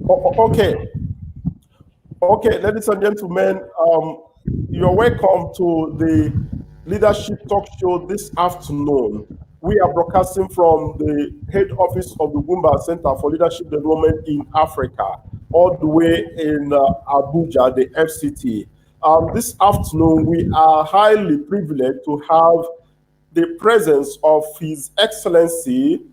Okay, okay, ladies and gentlemen, you're welcome to the Leadership Talk Show this afternoon. We are broadcasting from the head office of the Ugwumba Center for Leadership Development in Africa, all the way in Abuja, the FCT. This afternoon, we are highly privileged to have the presence of His Excellency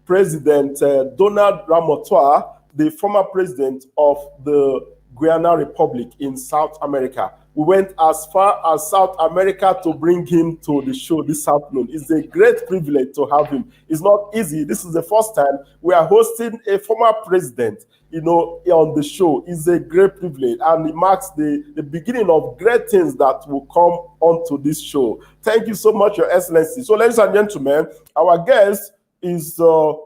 President Donald Ramotar, the former president of the Guyana Republic in South America. We went as far as South America to bring him to the show this afternoon. It's a great privilege to have him. It's not easy. This is the first time we are hosting a former president, on the show. It's a great privilege, and it marks the beginning of great things that will come onto this show. Thank you so much, Your Excellency. So, ladies and gentlemen, our guest is the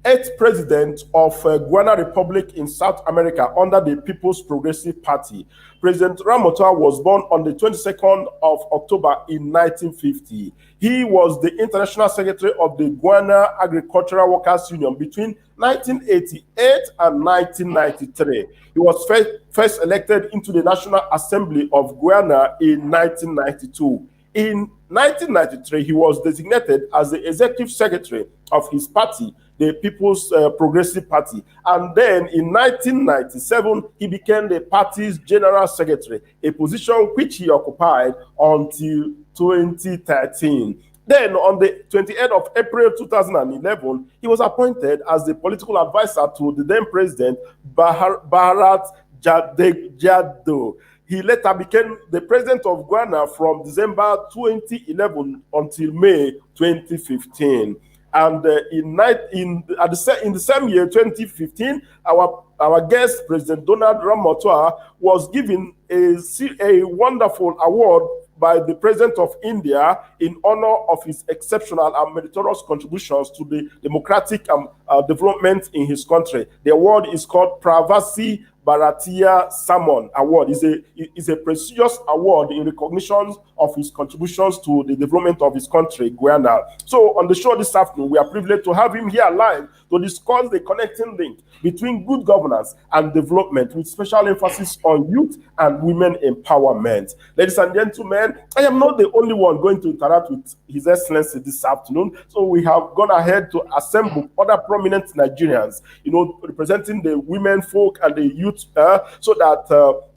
8th president of Guyana Republic in South America under the People's Progressive Party. President Ramotar was born on the 22nd of October in 1950. He was the International Secretary of the Guyana Agricultural Workers Union between 1988 and 1993. He was first elected into the National Assembly of Guyana in 1992. In 1993, he was designated as the executive secretary of his party, the People's Progressive Party. And then in 1997, he became the party's general secretary, a position which he occupied until 2013. Then on the 28th of April 2011, he was appointed as the political advisor to the then president, Bharat Jaddo. He later became the president of Guyana from December 2011 until May 2015. And in the same year, 2015, our guest, President Donald Ramotar, was given a wonderful award by the President of India in honor of his exceptional and meritorious contributions to the democratic development in his country. The award is called Pravasi Bharatiya Samman Award. Is a prestigious award in recognition of his contributions to the development of his country, Guyana. So on the show this afternoon, we are privileged to have him here live to discuss the connecting link between good governance and development, with special emphasis on youth and women empowerment. Ladies and gentlemen, I am not the only one going to interact with His Excellency this afternoon. So we have gone ahead to assemble other prominent Nigerians, representing the women folk and the youth, so that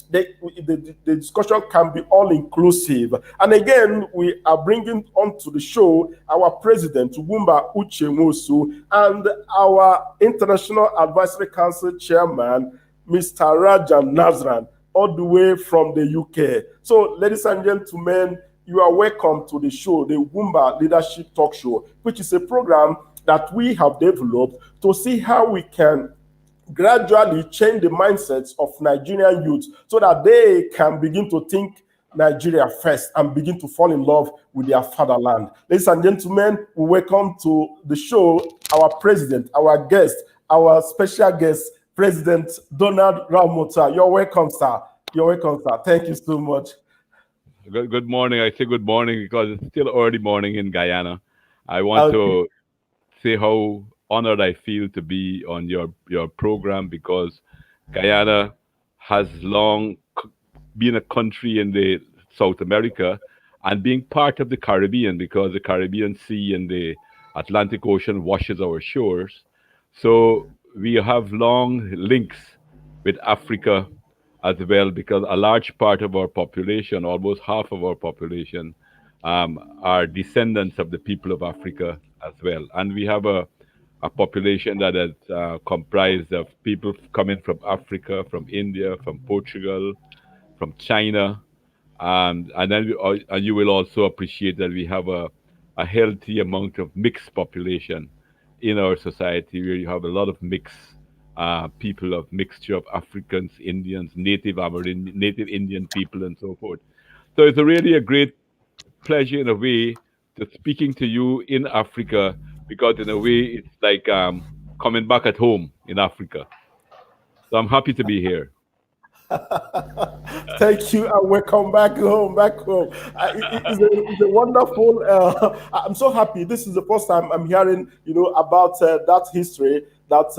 the discussion can be all-inclusive. And again, we are bringing onto the show our president, Ugwumba Uchemosu, and our International Advisory Council chairman, Mr. Rajan Nazran, all the way from the UK. So, ladies and gentlemen, you are welcome to the show, the Ugwumba Leadership Talk Show, which is a program that we have developed to see how we can gradually change the mindsets of Nigerian youth so that they can begin to think Nigeria first and begin to fall in love with their fatherland. Ladies and gentlemen, we welcome to the show our president, our guest, our special guest, President Donald Ramotar. You're welcome, sir. You're welcome, sir. Thank you so much. Good morning. I say good morning because it's still early morning in Guyana. I want to say how honored I feel to be on your program, because Guyana has long been a country in the South America and being part of the Caribbean, because the Caribbean Sea and the Atlantic Ocean washes our shores. So we have long links with Africa as well, because a large part of our population, almost half of our population, are descendants of the people of Africa as well. And we have a population that is comprised of people coming from Africa, from India, from Portugal, from China, and then you will also appreciate that we have a healthy amount of mixed population in our society, where you have a lot of mixed people, of mixture of Africans, Indians, native Indian people, and so forth. So it's really a great pleasure in a way to speaking to you in Africa, because in a way it's like coming back at home in Africa. So I'm happy to be here. Thank you, and welcome back home. Back home. It's a wonderful. I'm so happy. This is the first time I'm hearing, about that history. That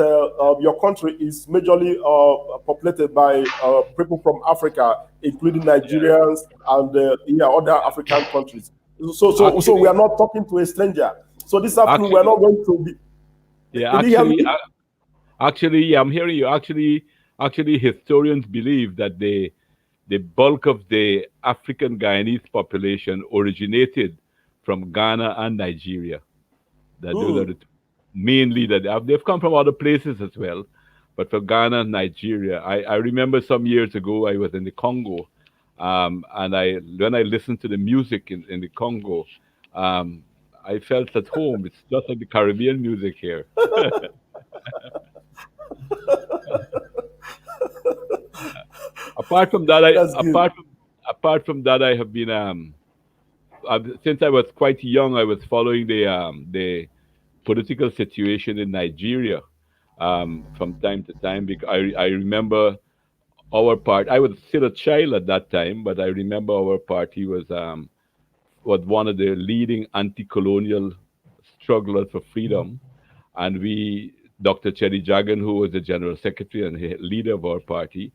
your country is majorly populated by people from Africa, including Yeah. Nigerians and yeah, other African countries. So we Actually, are not talking to a stranger. So this afternoon we are actually, not going to be. yeah. Did you hear me? Actually, yeah, I'm hearing you. Actually, historians believe that the bulk of the African Guyanese population originated from Ghana and Nigeria. That those are Hmm. the two, mainly that they've come from other places as well, but for Ghana and Nigeria, I remember some years ago I was in the Congo, and I when I listened to the music in the Congo, um, I felt at home. It's just like the Caribbean music here. Apart from that, That's good. apart from that, I have been since I was quite young, I was following the political situation in Nigeria from time to time. Because I remember our part. I was still a child at that time, but I remember our party was one of the leading anti-colonial strugglers for freedom, and Dr. Cherry Jagan, who was the general secretary and leader of our party,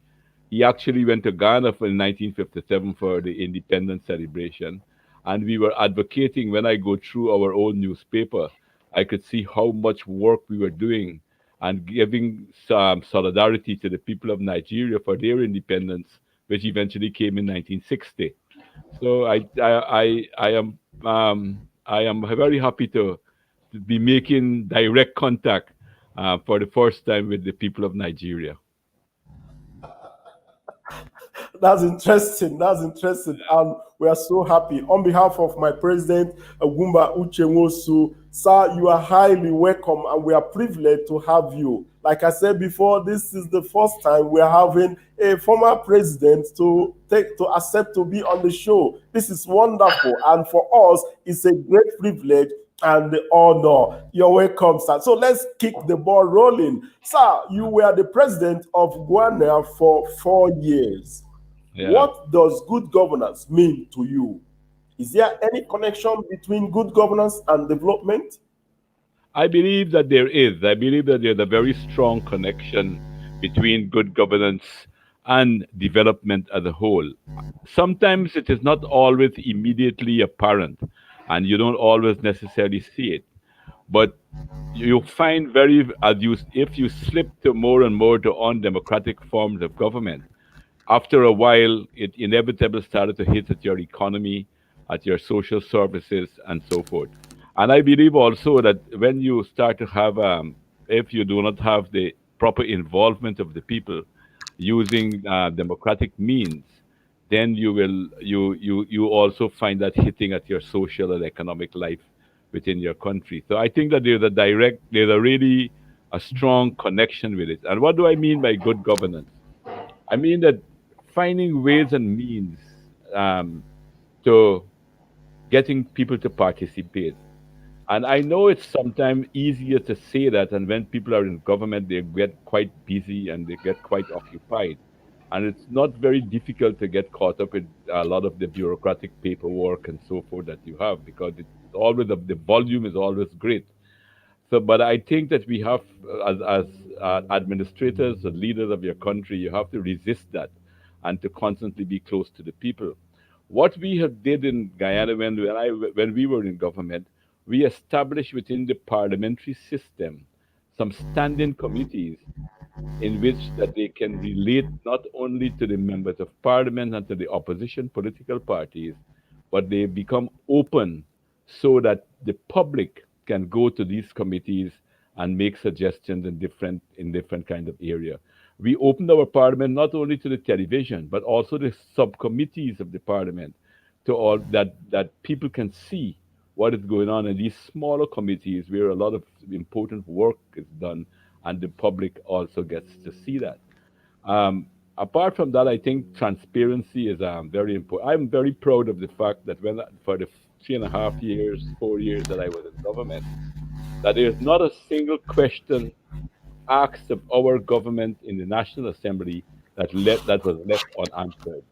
he actually went to Ghana in 1957 for the independence celebration. And we were advocating, when I go through our own newspaper, I could see how much work we were doing and giving some solidarity to the people of Nigeria for their independence, which eventually came in 1960. So I am very happy to be making direct contact for the first time with the people of Nigeria. That's interesting. That's interesting. And we are so happy. On behalf of my president, Ugwumba Uchenwosu, sir, you are highly welcome and we are privileged to have you. Like I said before, this is the first time we are having a former president to accept to be on the show. This is wonderful. And for us, it's a great privilege and the honor. You're welcome, sir. So let's kick the ball rolling. Sir, you were the president of Guyana for 4 years. Yeah. What does good governance mean to you? Is there any connection between good governance and development? I believe that there is. I believe that there's a very strong connection between good governance and development as a whole. Sometimes it is not always immediately apparent, and you don't always necessarily see it. But you find as you, if you slip to more and more to undemocratic forms of government, after a while, it inevitably started to hit at your economy, at your social services, and so forth. And I believe also that when you start to have, if you do not have the proper involvement of the people using democratic means, then you also find that hitting at your social and economic life within your country. So I think that there's a really a strong connection with it. And what do I mean by good governance? I mean that finding ways and means um, to getting people to participate. And I know it's sometimes easier to say that, and when people are in government, they get quite busy and they get quite occupied. And it's not very difficult to get caught up in a lot of the bureaucratic paperwork and so forth that you have because it's always the volume is always great. So, but I think that we have, as administrators and leaders of your country, you have to resist that, and to constantly be close to the people. What we have did in Guyana when we were in government, we established within the parliamentary system some standing committees in which that they can relate not only to the members of parliament and to the opposition political parties, but they become open so that the public can go to these committees and make suggestions in different kind of area. We opened our parliament not only to the television, but also the subcommittees of the parliament to all that people can see what is going on in these smaller committees where a lot of important work is done and the public also gets to see that. Apart from that, I think transparency is very important. I'm very proud of the fact that for the 3.5 years, 4 years that I was in government, that there is not a single question asked of our government in the National Assembly that was left unanswered.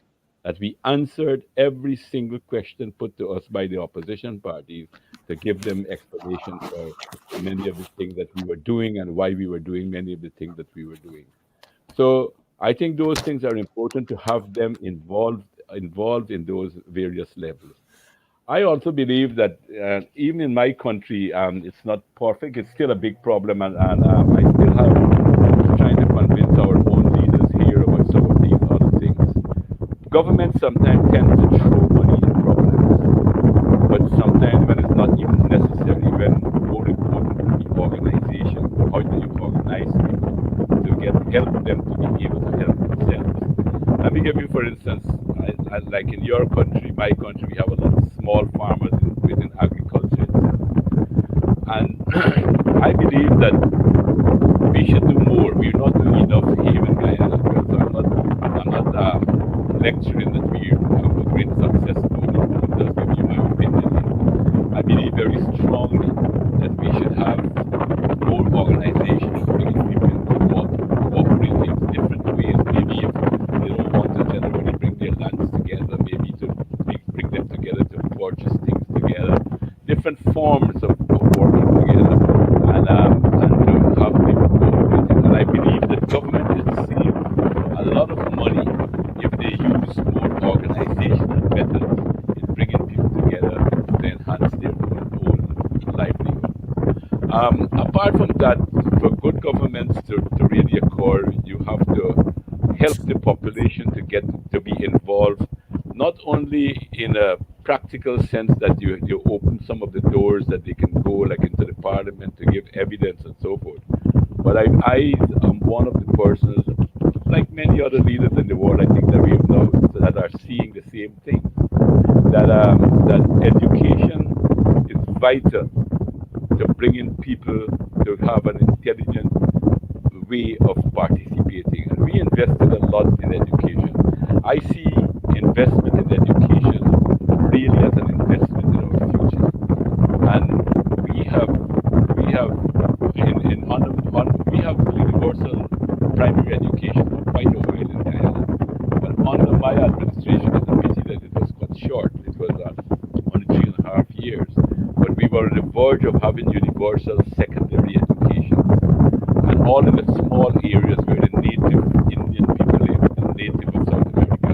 That we answered every single question put to us by the opposition parties to give them explanation for many of the things that we were doing and why we were doing many of the things that we were doing. So I think those things are important to have them involved in those various levels. I also believe that even in my country, it's not perfect. It's still a big problem, and I still have trying to convince our own leaders here about some of these other things. Governments sometimes tend to throw money at problems, but sometimes when it's not even necessary, when more important is the organization. How do you organize people to help them to be able to help themselves? Let me give you, for instance, like in your country, my country, we have a lot of small farmers within agriculture itself. And I believe that we should do more. We're not doing enough here in Guyana. So I'm not lecturing that we have a great success story. I'm just giving you my opinion here. I believe very strongly that we should have more organizations bringing people into cooperating different ways. Maybe if they don't want to generally bring their lands together, maybe to bring them together to purchase things together. Different forms of working together and to have people cooperating. And I believe that government is save a lot of money if they use more organizational methods in bringing people together to enhance their own livelihood. Apart from that, for good governments to really occur, you have to help the population to get to be involved, not only in a practical sense that you open some of the doors that they can go like into the parliament to give evidence and so forth. But I am one of the persons, like many other leaders in the world, I think that we have now that are seeing the same thing. That education is vital to bringing people to have an intelligent way of participating. And we invested a lot in education. I see investment in education really as an investment in our future. And we have we have universal primary education for quite a while in Guyana. But under my administration, it's a pity that it was cut short. It was only 3.5 years. But we were on the verge of having universal secondary education. And all in the small areas where the native Indian people live, the native of South America,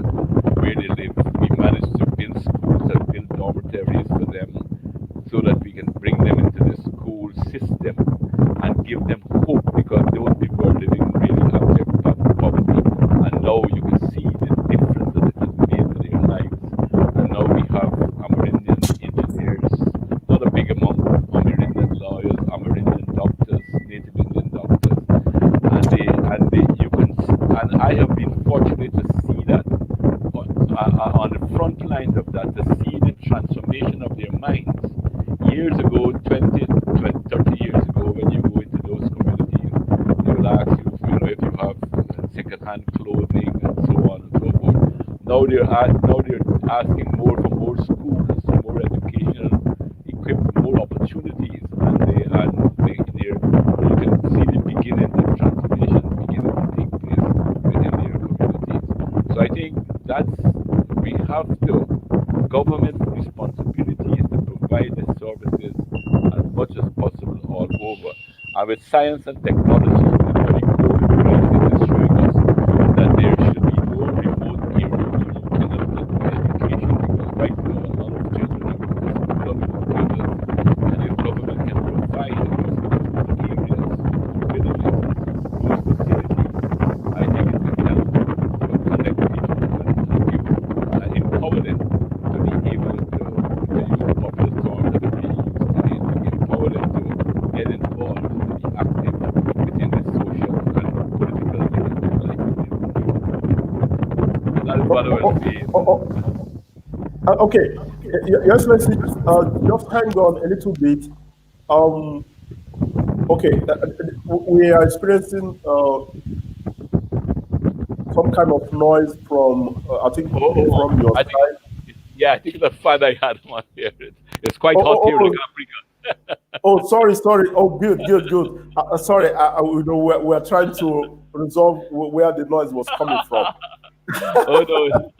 where they live, we managed to build schools and build dormitories for them so that we can bring them into the school system and give them hope because those people are living really abject poverty. And now you can see the difference that it has made to their lives. And now we have Amerindian engineers, not a big amount, Amerindian lawyers, Amerindian doctors, native Indian doctors, and I have been fortunate to see that on the front lines of that, to see the transformation of their minds. Years ago, 30 years ago, when you go into those communities, they will ask you, if you have second-hand clothing and so on and so forth. Now they're asking more for more schools, more educational equipment, more opportunities, you can see the beginning of transformation beginning to take place within their communities. So I think we have to, government responsibility is to provide the services as much as possible all over. And with science and technology, the COVID crisis is showing us that there should be no remote area where you cannot get education because right now a lot of children are going to school on computers. And if government can provide in those areas, villages, those facilities, I think it can help to connect people and empower them to be able to use popular terms that are being used today, to empower them to get involved, to be active within the social and political living of life. That is what I will say. Okay, Your Excellency, just hang on a little bit. Okay, we are experiencing some kind of noise from, I think, from your I side. think, I think the fun I had on here. It's quite hot here in Africa. Oh, sorry, sorry. Oh, good, good, good. Sorry, we're trying to resolve where the noise was coming from. Oh no.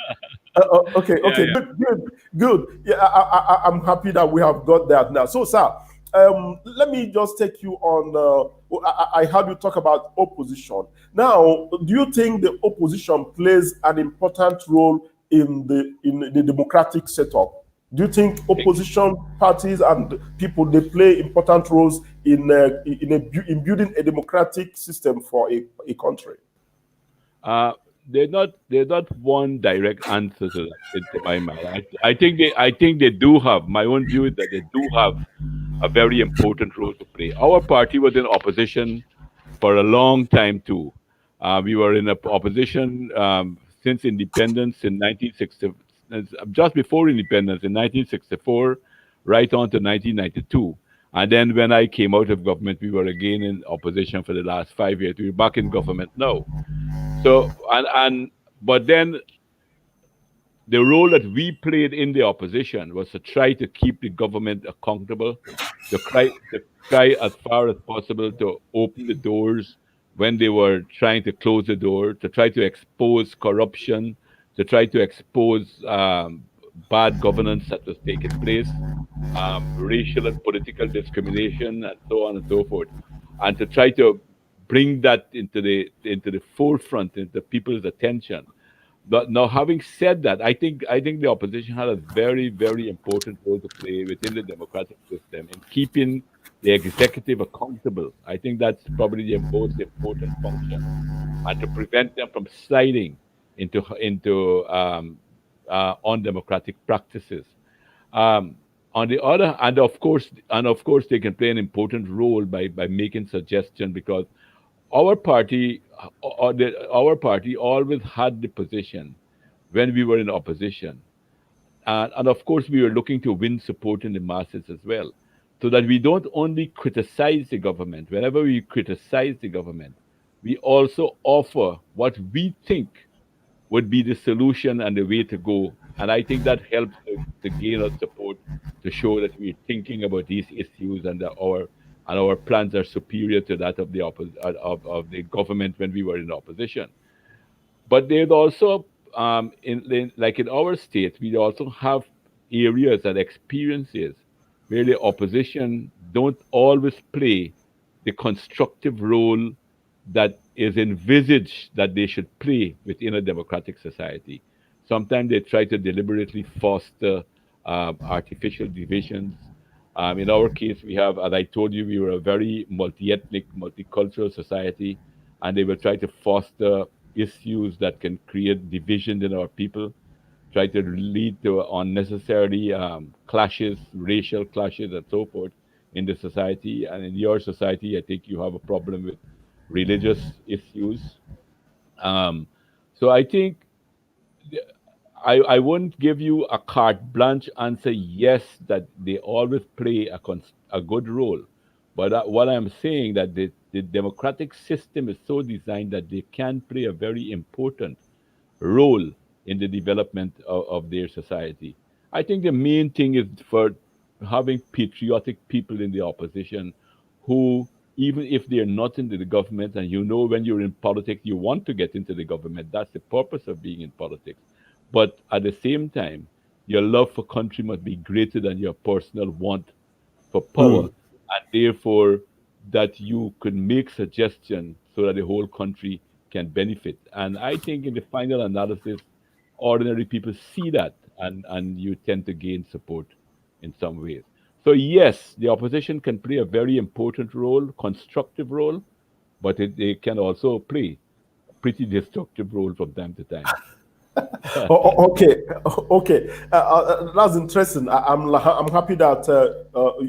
Okay, Yeah, okay, yeah. good, good, good. Yeah, I'm happy that we have got that now. So, sir, let me just take you on. I heard you talk about opposition. Now, do you think the opposition plays an important role in the democratic setup? Do you think opposition parties and people they play important roles in building a democratic system for a country? Uh, they're not one direct answer to that, to my mind. I think they do have, my own view is that they do have a very important role to play. Our party was in opposition for a long time too. We were in opposition since independence in 1960, just before independence in 1964, right on to 1992. And then when I came out of government, we were again in opposition for the last 5 years. We're back in government now. So and but then the role that we played in the opposition was to try to keep the government accountable, to try as far as possible to open the doors when they were trying to close the door, to try to expose corruption, to try to expose bad governance that was taking place, racial and political discrimination, and so on and so forth, and to try to bring that into the forefront, into people's attention. But now, having said that, I think the opposition had a very, very important role to play within the democratic system in keeping the executive accountable. I think that's probably the most important function, and to prevent them from sliding into undemocratic practices. Um, on the other, and of course, they can play an important role by making suggestions because our party, our party always had the position when we were in opposition, and of course, we were looking to win support in the masses as well, so that we don't only criticize the government. Whenever we criticize the government, we also offer what we think would be the solution and the way to go. And I think that helps to gain our support to show that we're thinking about these issues and that our plans are superior to that of of the government when we were in opposition. But there's also like in our state, we also have areas and experiences where the opposition don't always play the constructive role that is envisaged that they should play within a democratic society. Sometimes they try to deliberately foster artificial divisions. In our case, we have, as I told you, we were a very multi-ethnic, multicultural society, and they will try to foster issues that can create division in our people, try to lead to unnecessary clashes, racial clashes, and so forth in the society. And in your society, I think you have a problem with religious issues. Um, so I think I won't give you a carte blanche answer, yes, that they always play a good role. But what I'm saying that the democratic system is so designed that they can play a very important role in the development of their society. I think the main thing is for having patriotic people in the opposition who, even if they're not into the government, and you know when you're in politics, you want to get into the government. That's the purpose of being in politics. But at the same time, your love for country must be greater than your personal want for power, Hmm. and therefore that you could make suggestions so that the whole country can benefit. And I think in the final analysis, ordinary people see that, and you tend to gain support in some ways. So yes, the opposition can play a very important role, constructive role, but they can also play a pretty destructive role from time to time. Okay, okay, that's interesting. I'm happy that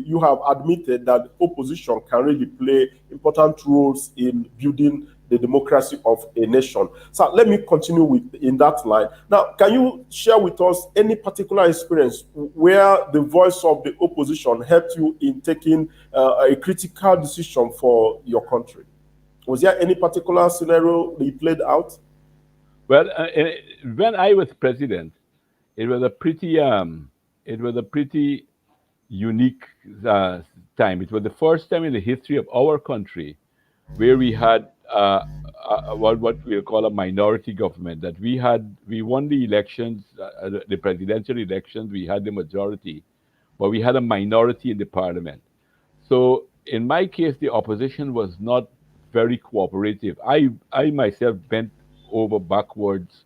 you have admitted that opposition can really play important roles in building the democracy of a nation. So let me continue with in that line. Now, can you share with us any particular experience where the voice of the opposition helped you in taking a critical decision for your country? Was there any particular scenario that you played out? Well, when I was president, it was a pretty unique uh, time. It was the first time in the history of our country where we had what we'll call a minority government. That we won the elections, the presidential elections, we had the majority, but we had a minority in the parliament. So in my case, the opposition was not very cooperative. I myself bent over backwards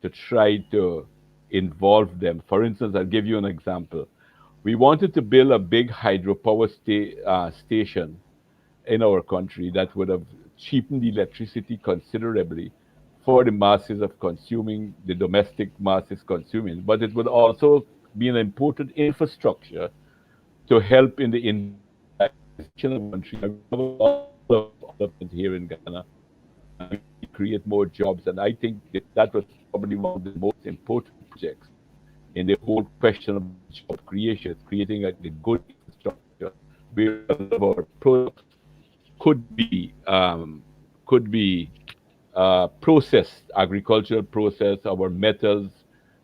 to try to involve them. For instance, I'll give you an example. We wanted to build a big hydropower station in our country that would have cheapened the electricity considerably for the masses of consuming, the domestic masses consuming, but it would also be an important infrastructure to help in the industrialization of the country. And we have a lot of development here in Ghana, and we need to create more jobs. And I think that was probably one of the most important projects in the whole question of job creation, creating the good infrastructure where a lot of our products could be um, could be processed, agricultural process, our metals.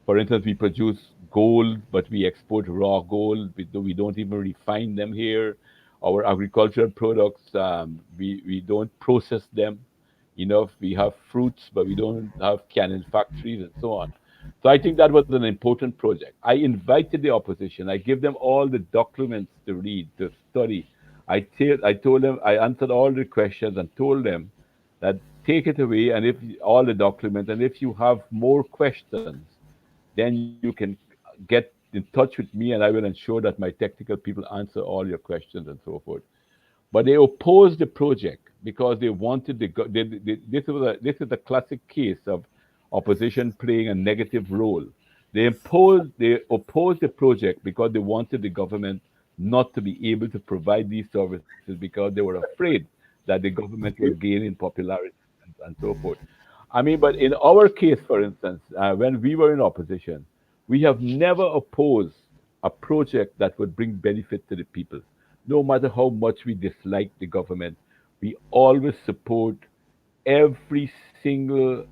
For instance, we produce gold, but we export raw gold. We don't even refine them here. Our agricultural products, we don't process them enough. We have fruits, but we don't have canning factories and so on. So I think that was an important project. I invited the opposition. I gave them all the documents to read, to study. I told them, I answered all the questions and told them that take it away and if all the documents, and if you have more questions, then you can get in touch with me and I will ensure that my technical people answer all your questions and so forth. But they opposed the project because they wanted this is a classic case of opposition playing a negative role. They opposed the project because they wanted the government not to be able to provide these services because they were afraid that the government will Okay. gain in popularity and so forth. I mean, but in our case, for instance, when we were in opposition, we have never opposed a project that would bring benefit to the people. No matter how much we dislike the government, we always support every single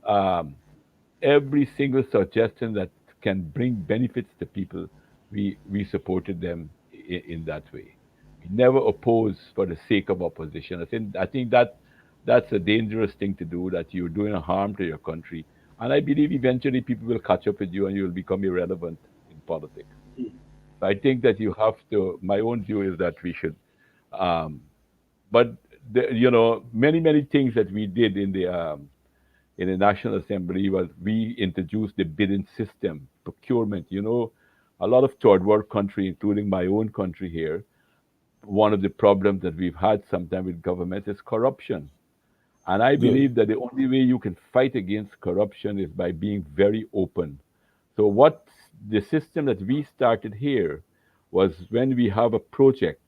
every single suggestion that can bring benefits to people. We supported them in that way. We never oppose for the sake of opposition. I think that that's a dangerous thing to do. That you're doing a harm to your country, and I believe eventually people will catch up with you and you will become irrelevant in politics. So I think that you have to. My own view is that we should, um, but many things that we did in the National Assembly was we introduced the bidding system, procurement. A lot of third world country, including my own country here, one of the problems that we've had sometimes with government is corruption. And I Yeah. believe that the only way you can fight against corruption is by being very open. So what the system that we started here was when we have a project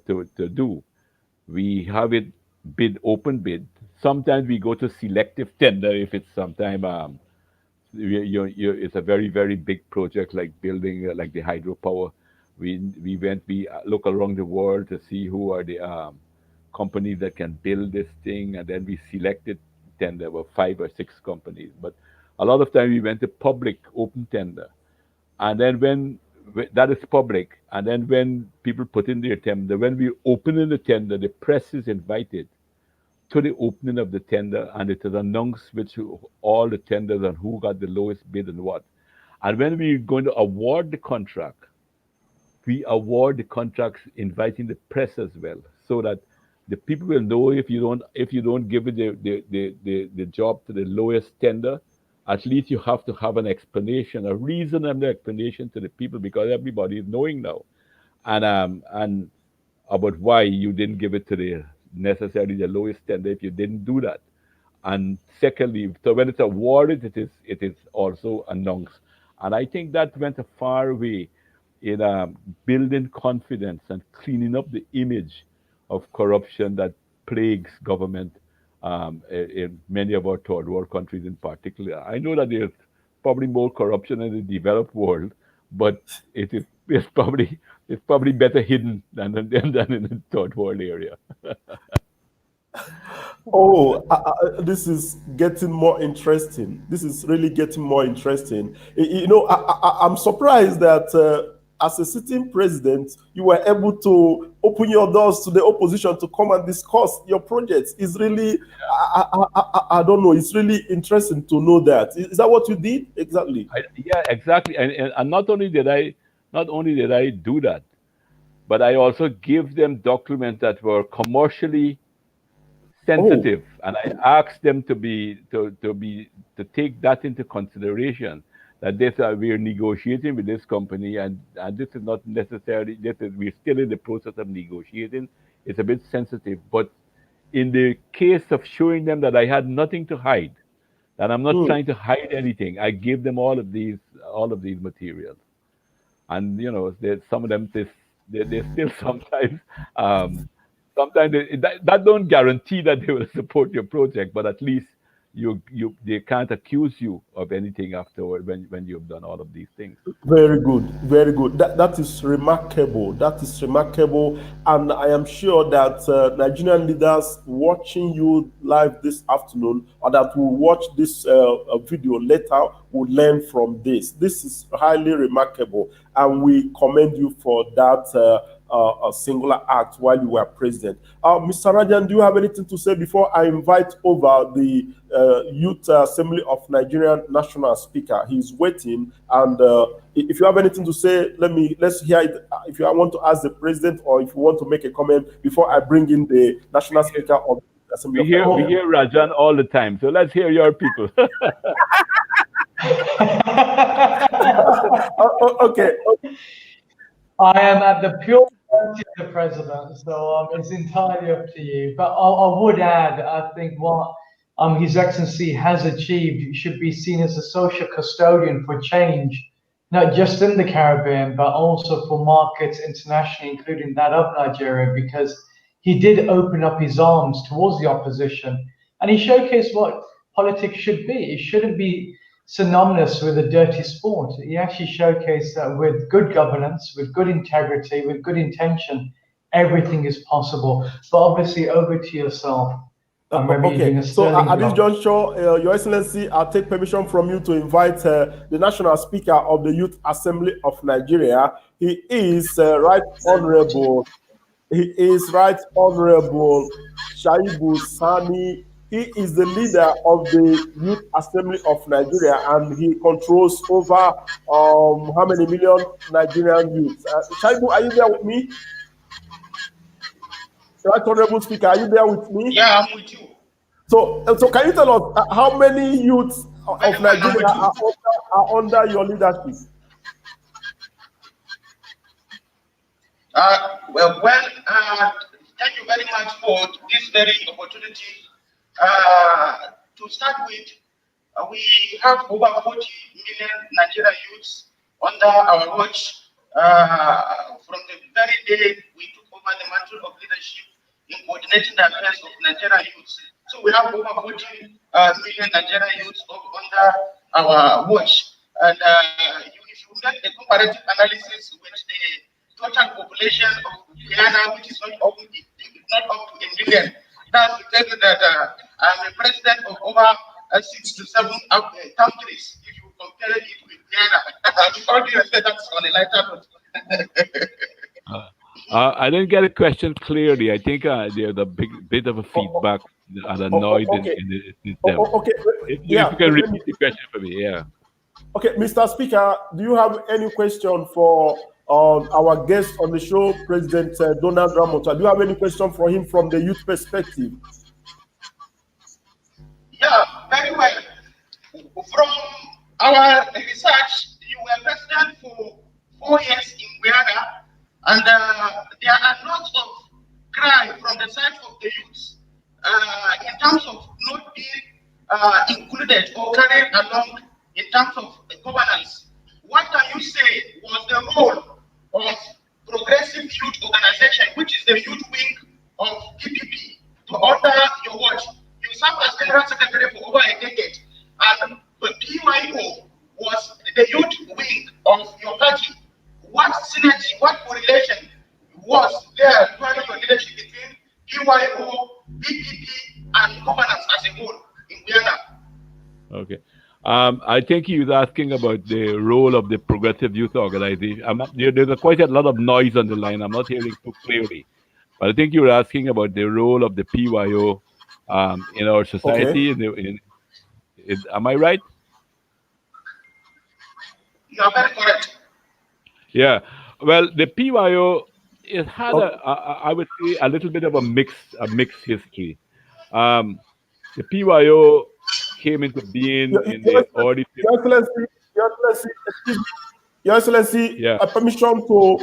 to do, we have it open bid. Sometimes we go to selective tender if it's sometime it's a very very big project like building like the hydropower. We look around the world to see who are the companies that can build this thing, and then we selected tender. There were 5 or 6 companies, but a lot of time we went to public open tender, and then when that is public, and then when people put in their tender, when we open in the tender, the press is invited to the opening of the tender, and it is announced which all the tenders and who got the lowest bid and what. And when we're going to award the contract, we award the contracts inviting the press as well, so that the people will know if you don't give it the job to the lowest tender, at least you have to have an explanation, a reasonable explanation to the people, because everybody is knowing now, and about why you didn't give it to the necessarily the lowest tender if you didn't do that. And secondly, so when it's awarded, it is also announced. And I think that went a far way in building confidence and cleaning up the image of corruption that plagues government in many of our third world countries in particular. I know that there's probably more corruption in the developed world, but it's probably better hidden than in the third world area. Oh, this is getting more interesting. This is really getting more interesting. I'm surprised that as a sitting president, you were able to open your doors to the opposition to come and discuss your projects. It's really, I don't know, it's really interesting to know that. Is that what you did? Exactly. Yeah, exactly. And not only did I do that, but I also give them documents that were commercially sensitive, and I asked them to take that into consideration. That we're negotiating with this company, and this is not necessarily we're still in the process of negotiating. It's a bit sensitive, but in the case of showing them that I had nothing to hide, that I'm not trying to hide anything, I gave them all of these materials. And there's some of them they still sometimes that don't guarantee that they will support your project, but at least they can't accuse you of anything afterward when you've done all of these things. Very good, very good. That is remarkable. That is remarkable, and I am sure that Nigerian leaders watching you live this afternoon, or that will watch this video later, will learn from this. This is highly remarkable, and we commend you for that. A singular act while you were president. Mr. Rajan, do you have anything to say before I invite over the Youth Assembly of Nigerian National Speaker? He's waiting, and if you have anything to say, let's hear it. If you want to ask the president, or if you want to make a comment before I bring in the National Speaker of the Assembly. We hear Rajan all the time, so let's hear your people. Okay. I am at the pure mercy of the president, so it's entirely up to you. But I would add, I think what His Excellency has achieved should be seen as a social custodian for change, not just in the Caribbean, but also for markets internationally, including that of Nigeria, because he did open up his arms towards the opposition, and he showcased what politics should be. It shouldn't be synonymous with a dirty sport. He actually showcased that with good governance, with good integrity, with good intention, everything is possible. But obviously, over to yourself. Okay, so at this juncture, Your Excellency, I'll take permission from you to invite the National Speaker of the Youth Assembly of Nigeria. He is Right Honorable Shaibu Sani. He is the leader of the Youth Assembly of Nigeria, and he controls over how many million Nigerian youths? Shaibu, are you there with me? Right, Honorable Speaker, are you there with me? Yeah, I'm with you. So can you tell us how many youths of Nigeria are under your leadership? Thank you very much for this very opportunity. To start with, we have over 40 million Nigerian youths under our watch. From the very day we took over the mantle of leadership in coordinating the affairs of Nigerian youths. So we have over 40 million Nigerian youths under our watch. And if you make a comparative analysis with the total population of Guyana, which is not up to a million, that's to tell you that I'm a president of over 6 to 7 countries. If you compare it with Guyana, with all due respect, that's on a lighter note. I didn't get a question clearly. I think there's a bit of a feedback and a noise in them. Okay. If you can repeat the question for me, yeah. Okay, Mr. Speaker, do you have any question for our guest on the show, President Donald Ramotar? Do you have any question for him from the youth perspective? Yeah, very well. From our research, you were president for 4 years in Guyana, and there are lots of cry from the side of the youth in terms of not being included or carried along in terms of governance. What can you say was the role of Progressive Youth Organization, which is the youth wing of PPP, to under your watch? You served as General Secretary for over a decade, and the PYO was the youth wing of your party. What synergy, what correlation was there during your leadership between PYO, PPP, and governance as a whole in Guyana? Okay. I think he was asking about the role of the Progressive Youth Organization. There's quite a lot of noise on the line. I'm not hearing too clearly. But I think you were asking about the role of the PYO in our Okay. society. Am I right? You are very correct. Yeah. Well, the PYO it had Okay. I would say a little bit of a mixed history. Um, the PYO came into being in Your the Excellency, early. Your Excellency, Your Excellency, excuse me. Your Excellency, Yeah. a permission to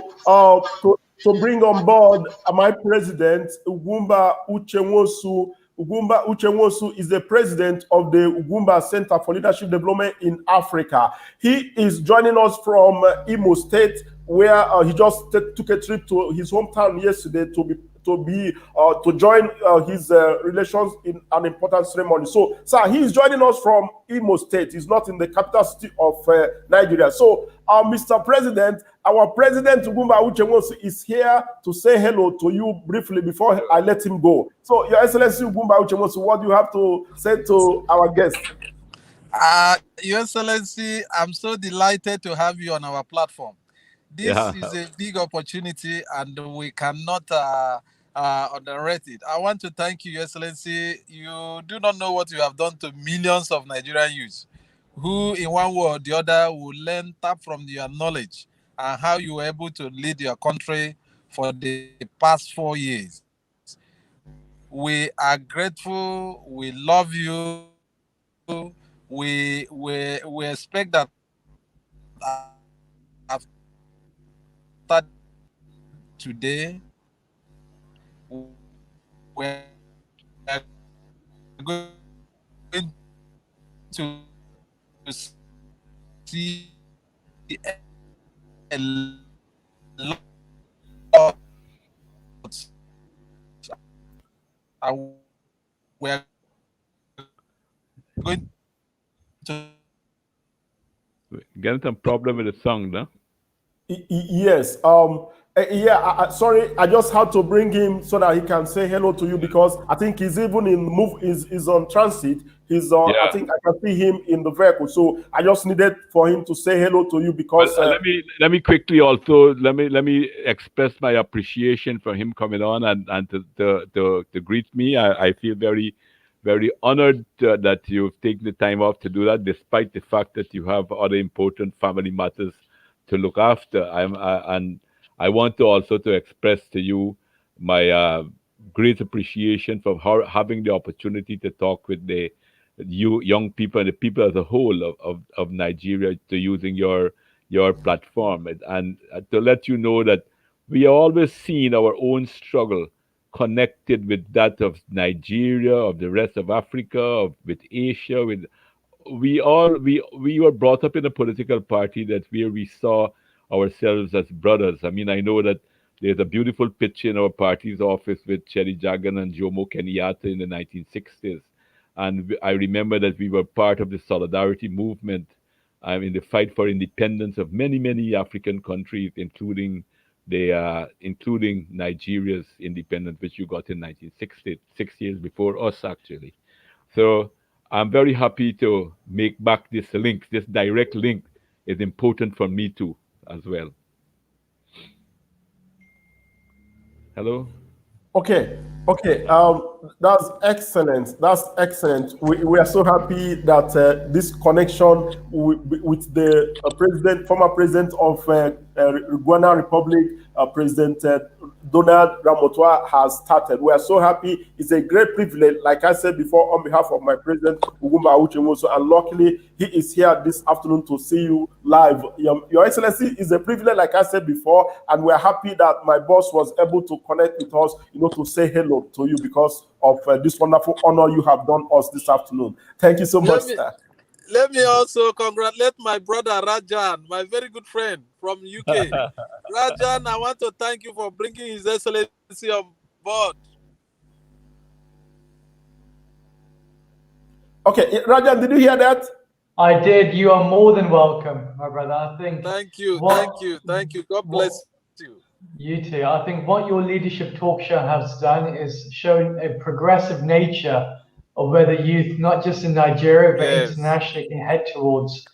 bring on board my president, Ugwumba Uchenwosu. Ugwumba Uchenwosu is the president of the Ugwumba Center for Leadership Development in Africa. He is joining us from Imo State, where he just took a trip to his hometown yesterday to join his relations in an important ceremony. So, sir, he is joining us from Imo State. He's not in the capital city of Nigeria. So, Mr. President, our president Ugwumba Uchenwosu is here to say hello to you briefly before I let him go. So, Your Excellency Ugwumba Uchenwosu, what do you have to say to our guests? Your Excellency, I'm so delighted to have you on our platform. This Yeah. is a big opportunity, and we cannot underrate it. I want to thank you, Your Excellency. You do not know what you have done to millions of Nigerian youths who, in one way or the other, will learn tap from your knowledge and how you were able to lead your country for the past 4 years. We are grateful. We love you. We expect that after today, we're going to see a lot, and we're going to Getting some problem with the song, no? Yes. Sorry, I just had to bring him so that he can say hello to you because I think he's even is on transit. He's on. Yeah. I think I can see him in the vehicle. So I just needed for him to say hello to you because. Well, let me quickly also let me express my appreciation for him coming on and to greet me. I feel very very honored that you've taken the time off to do that, despite the fact that you have other important family matters to look after. And I want to also to express to you my great appreciation for having the opportunity to talk with the you young people and the people as a whole of Nigeria to using your platform and to let you know that we are always seeing our own struggle connected with that of Nigeria, of the rest of Africa, with Asia, with we were brought up in a political party that where we saw ourselves as brothers. I mean, I know that there's a beautiful picture in our party's office with Cherry Jagan and Jomo Kenyatta in the 1960s. And I remember that we were part of the solidarity movement in the fight for independence of many, many African countries, including Nigeria's independence, which you got in 1960, 6 years before us, actually. So I'm very happy to make back this link. This direct link is important for me too, as well. Hello? Okay, that's excellent. That's excellent. We are so happy that this connection with the former president of Guyana Republic, President Donald Ramotar, has started. We are so happy. It's a great privilege, like I said before, on behalf of my president, Ugwumba Uchenwosu, and luckily he is here this afternoon to see you live. Your Excellency, is a privilege, like I said before, and we're happy that my boss was able to connect with us, to say hello to you because of this wonderful honor you have done us this afternoon. Thank you so much, sir. Let me also congratulate my brother Rajan, my very good friend from UK. Rajan, I want to thank you for bringing His Excellency on board. Okay, Rajan, did you hear that? I did. You are more than welcome, my brother. I think. Thank you. God bless you. You too. I think what your leadership talk show has done is shown a progressive nature of where the youth, not just in Nigeria, but Yes. internationally, can head towards.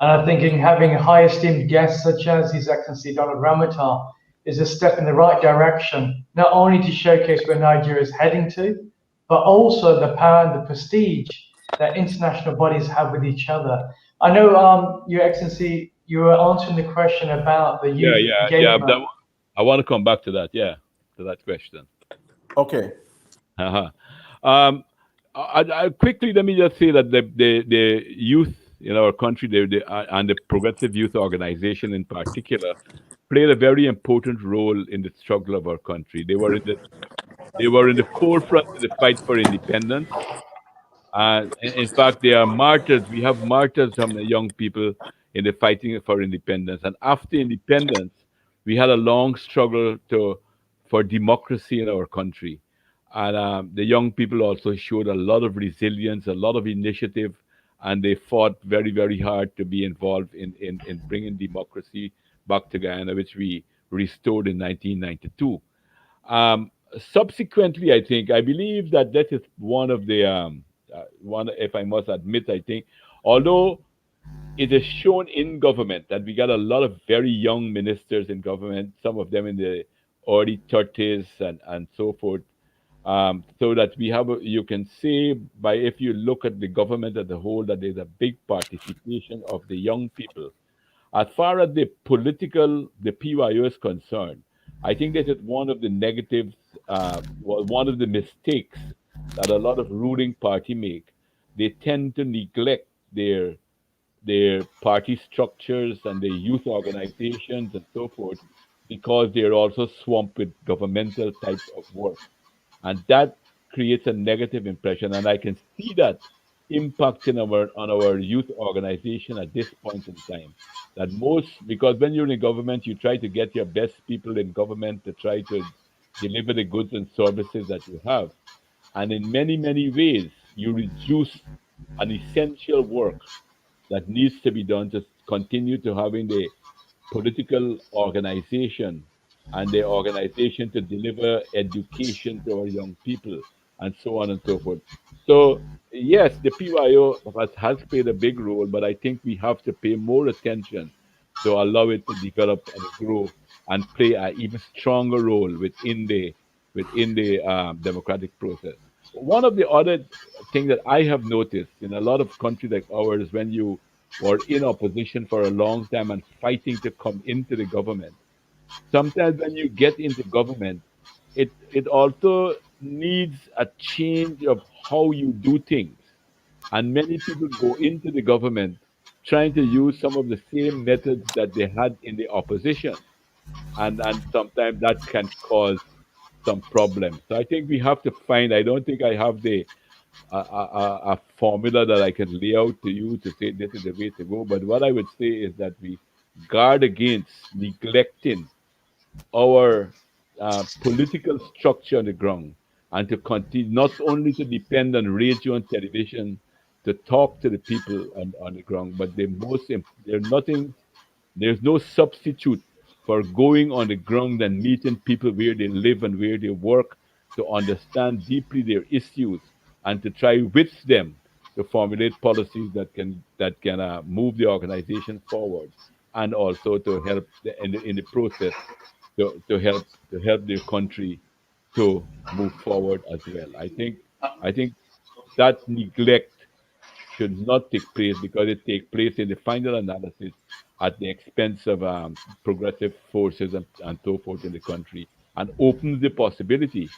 And I think in having high esteemed guests such as His Excellency Donald Ramotar is a step in the right direction, not only to showcase where Nigeria is heading to, but also the power and the prestige that international bodies have with each other. I know, Your Excellency, you were answering the question about the youth engagement. I want to come back to that. Yeah, to that question. Okay. Uh-huh. I quickly let me just say that the youth in our country, and the Progressive Youth Organization in particular, played a very important role in the struggle of our country. They were in the forefront of the fight for independence. In fact, they are martyrs. We have martyrs from the young people in the fighting for independence. And after independence, we had a long struggle for democracy in our country. And the young people also showed a lot of resilience, a lot of initiative, and they fought very, very hard to be involved in bringing democracy back to Guyana, which we restored in 1992. Subsequently, I believe that is one of the one. If I must admit, I think, although it is shown in government that we got a lot of very young ministers in government, some of them in the early 30s and so forth. So that we have, you can say, by if you look at the government as a whole, that there's a big participation of the young people. As far as the PYO is concerned, I think that is one of the negatives, one of the mistakes that a lot of ruling party make. They tend to neglect their party structures and their youth organizations and so forth, because they're also swamped with governmental type of work, and that creates a negative impression. And I can see that impacting on our youth organization at this point in time. That most, because when you're in government, you try to get your best people in government to try to deliver the goods and services that you have, and in many ways you reduce an essential work that needs to be done to continue to having the political organization and the organization to deliver education to our young people and so on and so forth. So yes, the PYO has played a big role, but I think we have to pay more attention to allow it to develop and grow and play an even stronger role within the democratic process. One of the other things that I have noticed in a lot of countries like ours, when you were in opposition for a long time and fighting to come into the government, sometimes when you get into government, it also needs a change of how you do things. And many people go into the government trying to use some of the same methods that they had in the opposition, and sometimes that can cause some problems. So I think we have to find. I don't think I have a formula that I can lay out to you to say this is the way to go. But what I would say is that we guard against neglecting our political structure on the ground, and to continue not only to depend on radio and television to talk to the people on the ground, but there's no substitute for going on the ground and meeting people where they live and where they work, to understand deeply their issues and to try with them to formulate policies that can move the organization forward, and also to help in the process to help their country to move forward as well. I think that neglect should not take place, because it takes place in the final analysis at the expense of progressive forces and so forth in the country, and opens the possibility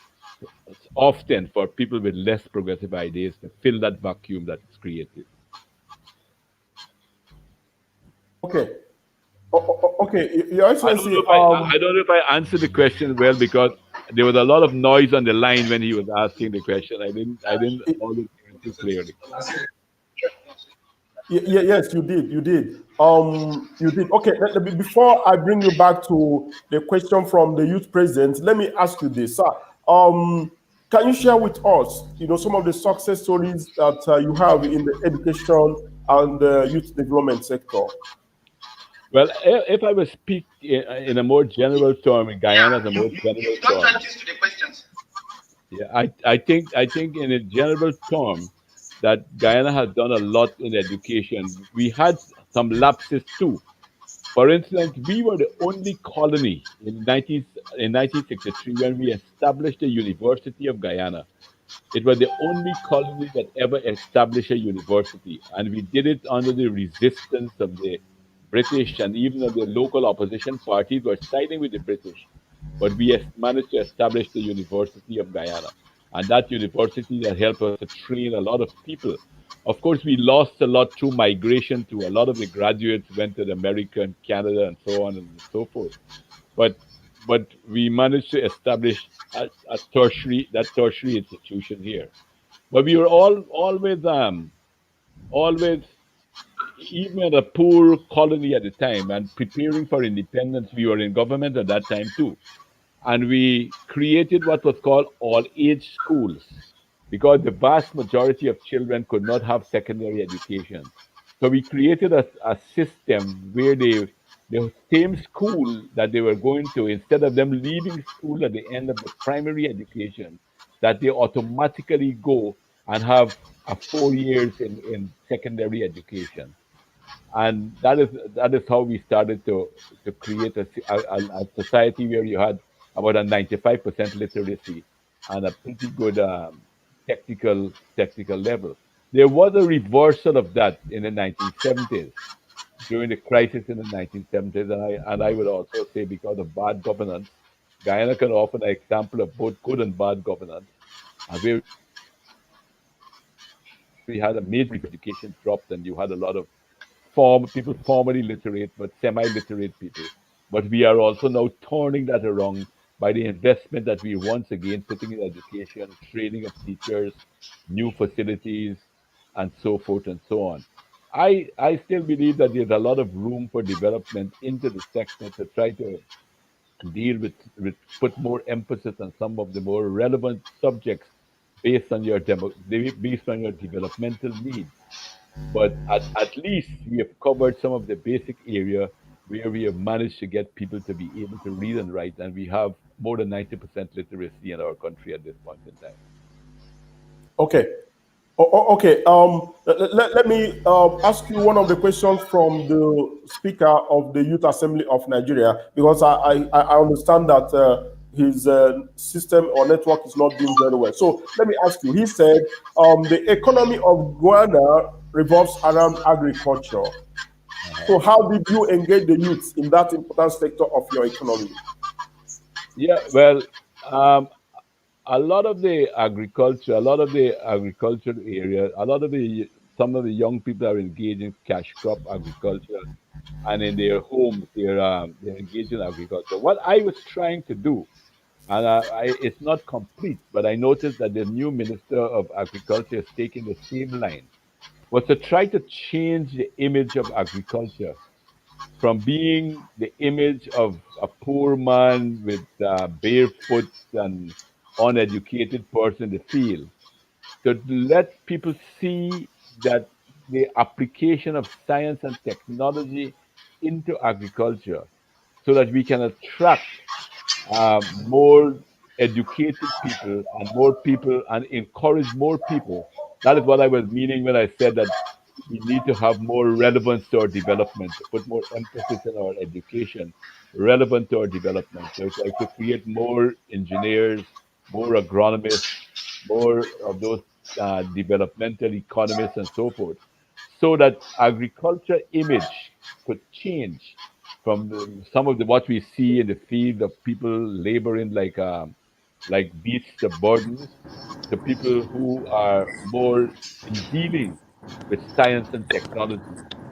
often for people with less progressive ideas to fill that vacuum that is created. Okay. Okay, Your Excellency. I don't know if I answered the question well, because there was a lot of noise on the line when he was asking the question. I didn't always hear it too clearly. Yes, you did. You did. You did. Okay. Before I bring you back to the question from the youth president, let me ask you this, sir. Can you share with us, some of the success stories that you have in the education and the youth development sector? Well, if I would speak in a more general term, in Guyana as a more general Don't term. add this to the questions. Yeah, I think in a general term that Guyana has done a lot in education. We had some lapses too. For instance, we were the only colony in 1963 when we established the University of Guyana. It was the only colony that ever established a university, and we did it under the resistance of the British, and even of the local opposition parties were siding with the British. But we managed to establish the University of Guyana, and that university that helped us to train a lot of people. Of course, we lost a lot through migration. To a lot of the graduates went to America and Canada and so on and so forth. But we managed to establish a tertiary institution here. But we were always even a poor colony at the time and preparing for independence. We were in government at that time too, and we created what was called all age schools because the vast majority of children could not have secondary education. So we created a system where the same school that they were going to, instead of them leaving school at the end of the primary education, that they automatically go and have a 4 years in secondary education. And that is how we started to create a society where you had about a 95% literacy and a pretty good technical level. There was a reversal of that in the 1970s during the crisis in the 1970s, and I would also say because of bad governance. Guyana can offer an example of both good and bad governance, and where we had a major education dropped, and you had a lot of people formerly literate but semi-literate people. But we are also now turning that around by the investment that we once again putting in education, training of teachers, new facilities, and so forth and so on. I still believe that there's a lot of room for development into the sector to try to deal with put more emphasis on some of the more relevant subjects based on your developmental needs. But at least we have covered some of the basic area where we have managed to get people to be able to read and write, and we have more than 90% literacy in our country at this point in time. Okay. Okay. Let me ask you one of the questions from the Speaker of the Youth Assembly of Nigeria, because I understand that his system or network is not doing very well. So let me ask you. He said the economy of Guyana revolves around agriculture. So how did you engage the youth in that important sector of your economy? Yeah, well, um, a lot of the agricultural area, a lot of the some of the young people are engaged in cash crop agriculture, and in their homes they're engaged in agriculture. What I was trying to do, and it's not complete, but I noticed that the new Minister of Agriculture is taking the same line, was to try to change the image of agriculture from being the image of a poor man with barefoot and uneducated person in the field, to let people see that the application of science and technology into agriculture so that we can attract more educated people and more people and encourage more people. That is what I was meaning when I said that we need to have more relevance to our development, to put more emphasis in our education, relevant to our development, to create more engineers, more agronomists, more of those developmental economists and so forth, so that agriculture image could change from some of the what we see in the field of people laboring like beasts of burdens to people who are more in dealing with science and technology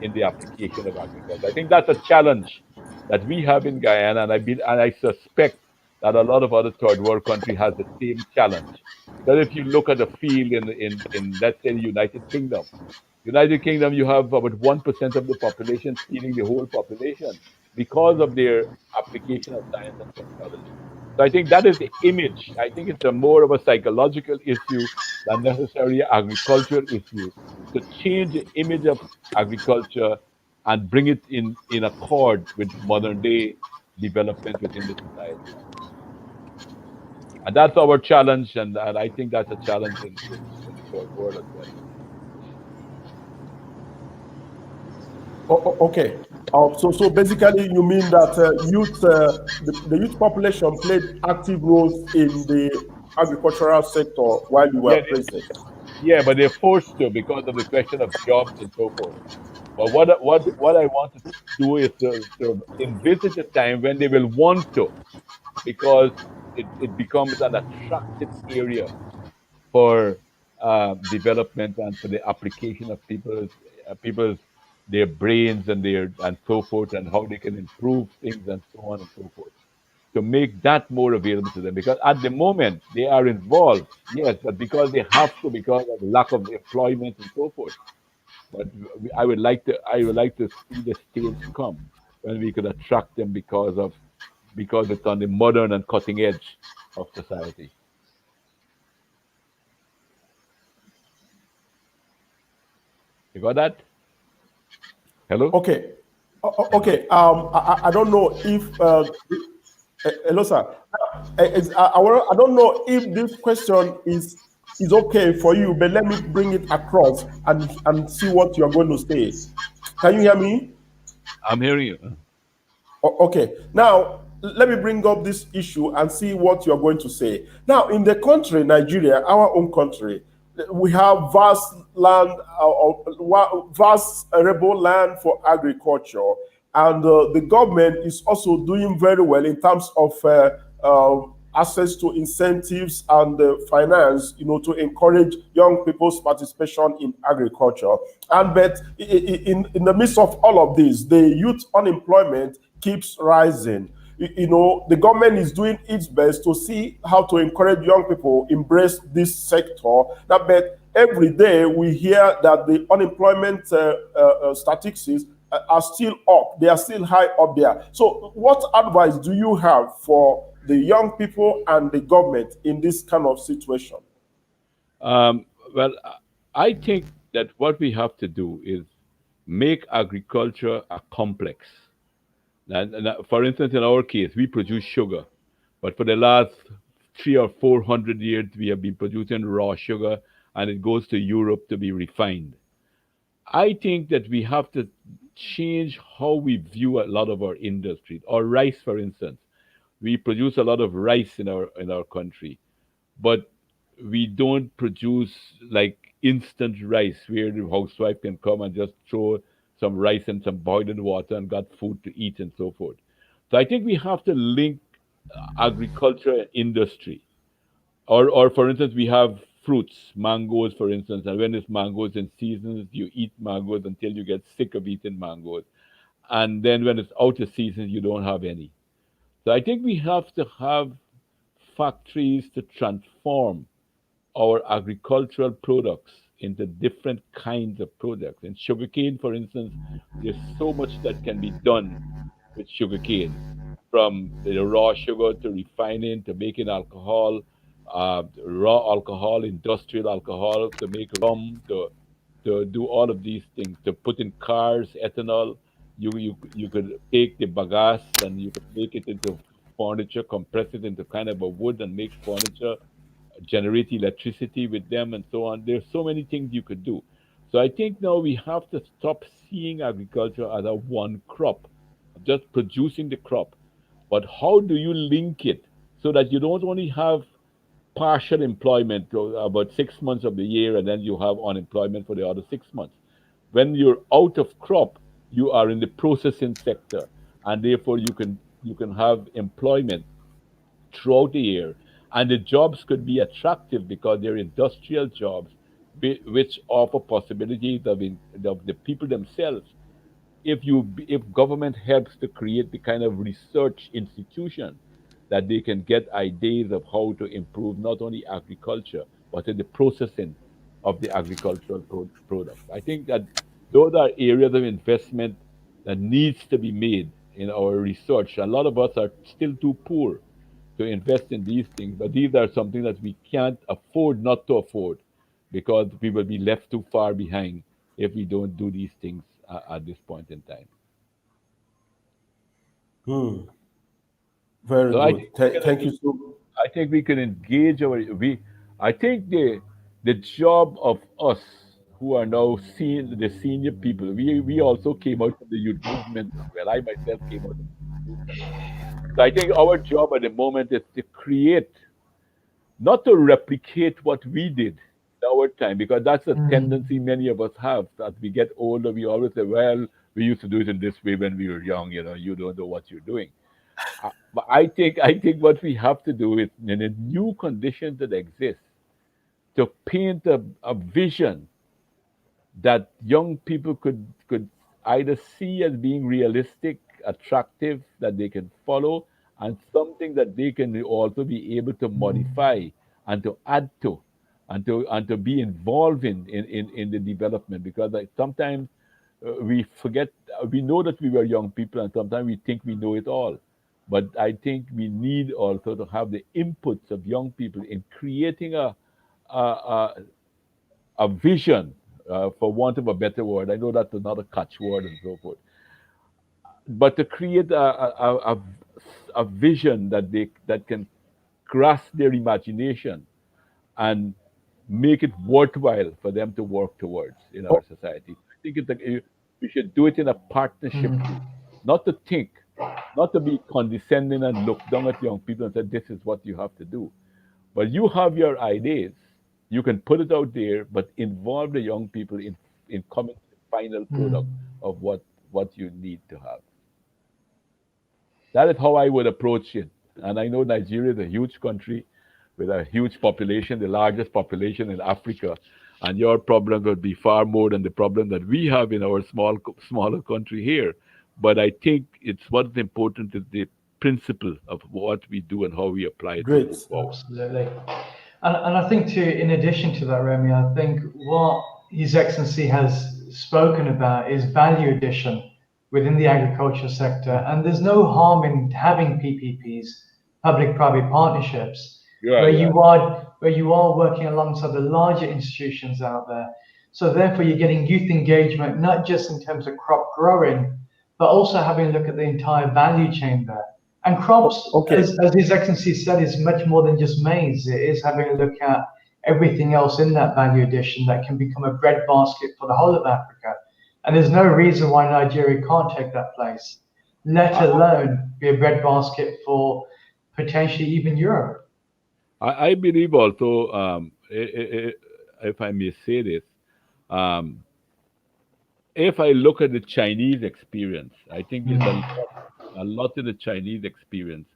in the application of agriculture. I think that's a challenge that we have in Guyana, and I suspect that a lot of other third world countries has the same challenge. Because if you look at the field in let's say the United Kingdom, you have about 1% of the population stealing the whole population because of their application of science and technology. So I think that is the image. I think it's a more of a psychological issue than necessarily an agricultural issue to change the image of agriculture and bring it in accord with modern day development within the society. And that's our challenge, and I think that's a challenge in the third world as well. Okay. So basically, you mean that the youth population played active roles in the agricultural sector while you were Yeah, president? yeah, but they're forced to because of the question of jobs and so forth. But what I want to do is to envisage a time when they will want to, because it becomes an attractive area for development and for the application of people's their brains and their and so forth, and how they can improve things and so on and so forth, to make that more available to them, because at the moment they are involved, yes, but because they have to, because of lack of employment and so forth. But I would like to see the stage come when we could attract them because it's on the modern and cutting edge of society. You got that? Hello? Okay. Okay. I don't know if hello, sir. I don't know if this question is okay for you, but let me bring it across and see what you are going to say. Can you hear me? I'm hearing you. Okay. Now, let me bring up this issue and see what you're going to say. Now, in the country, Nigeria, our own country, we have vast land, vast arable land for agriculture, and the government is also doing very well in terms of access to incentives and finance, to encourage young people's participation in agriculture. And but in the midst of all of this, the youth unemployment keeps rising. The government is doing its best to see how to encourage young people embrace this sector. But every day we hear that the unemployment statistics are still up. They are still high up there. So what advice do you have for the young people and the government in this kind of situation? Well, I think that what we have to do is make agriculture a complex. For instance, in our case, we produce sugar, but for the last 300 or 400 years, we have been producing raw sugar, and it goes to Europe to be refined. I think that we have to change how we view a lot of our industries. Or rice, for instance, we produce a lot of rice in our country, but we don't produce like instant rice where the housewife can come and just throw some rice and some boiling water and got food to eat and so forth. So I think we have to link agriculture and industry. Or for instance, we have fruits, mangoes, for instance, and when it's mangoes in seasons, you eat mangoes until you get sick of eating mangoes. And then when it's out of season, you don't have any. So I think we have to have factories to transform our agricultural products into different kinds of products. In sugarcane, for instance, there's so much that can be done with sugarcane, from the raw sugar to refining to making alcohol, raw alcohol, industrial alcohol, to make rum, to do all of these things, to put in cars, ethanol. You could take the bagasse and you could make it into furniture, compress it into kind of a wood and make furniture, generate electricity with them, and so on. There's so many things you could do. So I think now we have to stop seeing agriculture as a one crop, just producing the crop. But how do you link it so that you don't only have partial employment about 6 months of the year and then you have unemployment for the other 6 months? When you're out of crop, you are in the processing sector, and therefore you can have employment throughout the year. And the jobs could be attractive because they're industrial jobs, which offer possibilities of the people themselves. If government helps to create the kind of research institution that they can get ideas of how to improve not only agriculture but in the processing of the agricultural products. I think that those are areas of investment that needs to be made in our research. A lot of us are still too poor to invest in these things, but these are something that we can't afford not to afford, because we will be left too far behind if we don't do these things at this point in time. Hmm. Very So I good. think we're gonna Thank you need so. I think we can engage our we. I think the job of us who are now the senior people. We also came out from the youth movement as well. I myself came out of the youth movement. So I think our job at the moment is to create, not to replicate what we did in our time, because that's a tendency many of us have. As we get older, we always say, "Well, we used to do it in this way when we were young. You don't know what you're doing." But I think what we have to do is, in the new conditions that exist, to paint a vision that young people could either see as being realistic, attractive, that they can follow, and something that they can also be able to modify and to add to, and to be involved in the development. Because like, sometimes we forget, we know that we were young people, and sometimes we think we know it all. But I think we need also to have the inputs of young people in creating a, a vision, for want of a better word. I know that's another catchword and so forth, but to create a vision that can grasp their imagination and make it worthwhile for them to work towards in our society. I think we should do it in a partnership way, not to think, not to be condescending and look down at young people and say, this is what you have to do. But you have your ideas, you can put it out there, but involve the young people in coming to the final product of what you need to have. That is how I would approach it. And I know Nigeria is a huge country with a huge population, the largest population in Africa. And your problem would be far more than the problem that we have in our smaller country here. But I think it's what's important is the principle of what we do and how we apply it to Great. move forward. Absolutely. And I think too, in addition to that, Remy, I think what His Excellency has spoken about is value addition within the agriculture sector. And there's no harm in having PPPs, public-private partnerships, Yeah, yeah. where you are working alongside the larger institutions out there. So therefore, you're getting youth engagement, not just in terms of crop growing, but also having a look at the entire value chain there. And crops, Okay. as His Excellency said, is much more than just maize. It is having a look at everything else in that value addition that can become a breadbasket for the whole of Africa. And there's no reason why Nigeria can't take that place, let alone be a breadbasket for potentially even Europe. I believe also, if I may say this, um, if I look at the Chinese experience, I think there's a lot of the Chinese experience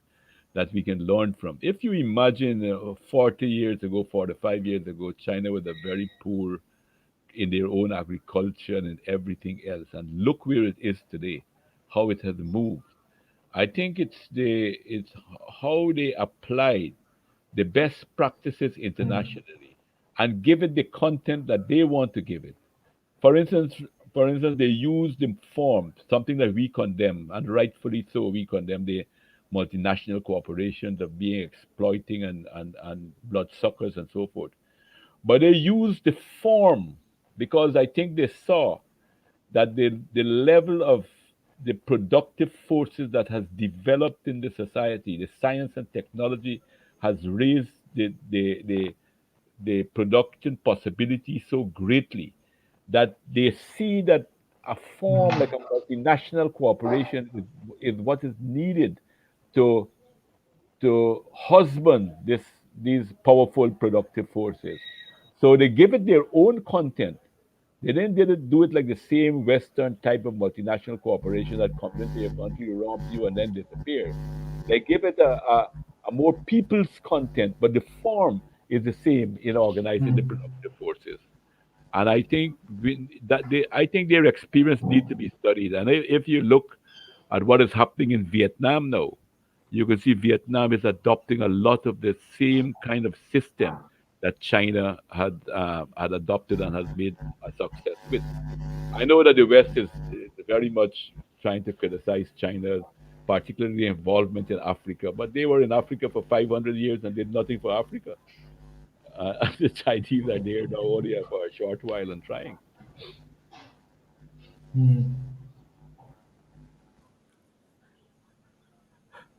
that we can learn from. If you imagine 40 years ago, 45 years ago, China was a very poor in their own agriculture and in everything else, and look where it is today, how it has moved. I think it's how they applied the best practices internationally and give it the content that they want to give it. For instance, they use the form, something that we condemn, and rightfully so. We condemn the multinational corporations of being exploiting and bloodsuckers and so forth. But they use the form because I think they saw that the level of the productive forces that has developed in the society, the science and technology has raised the production possibility so greatly that they see that a form like a multinational cooperation is what is needed to husband these powerful productive forces. So they give it their own content. They didn't do it like the same Western type of multinational corporation that comes into your country, robs you, and then disappears. They give it a more people's content, but the form is the same in organizing the productive forces. And I think I think their experience needs to be studied. And if you look at what is happening in Vietnam now, you can see Vietnam is adopting a lot of the same kind of system that China had adopted and has made a success with. I know that the West is very much trying to criticize China's particularly involvement in Africa, but they were in Africa for 500 years and did nothing for Africa. The Chinese are there now only for a short while and trying.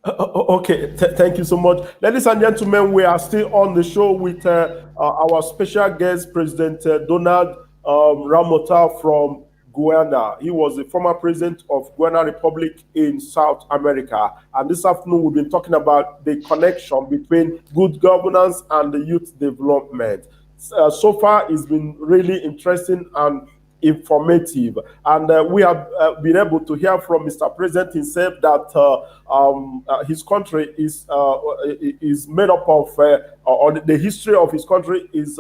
Okay, thank you so much. Ladies and gentlemen, we are still on the show with our special guest, President Donald Ramotar from Guyana. He was the former president of Guyana Republic in South America. And this afternoon, we've been talking about the connection between good governance and the youth development. So far, it's been really interesting and informative. And we have been able to hear from Mr. President himself that his country is made up of, or the history of his country is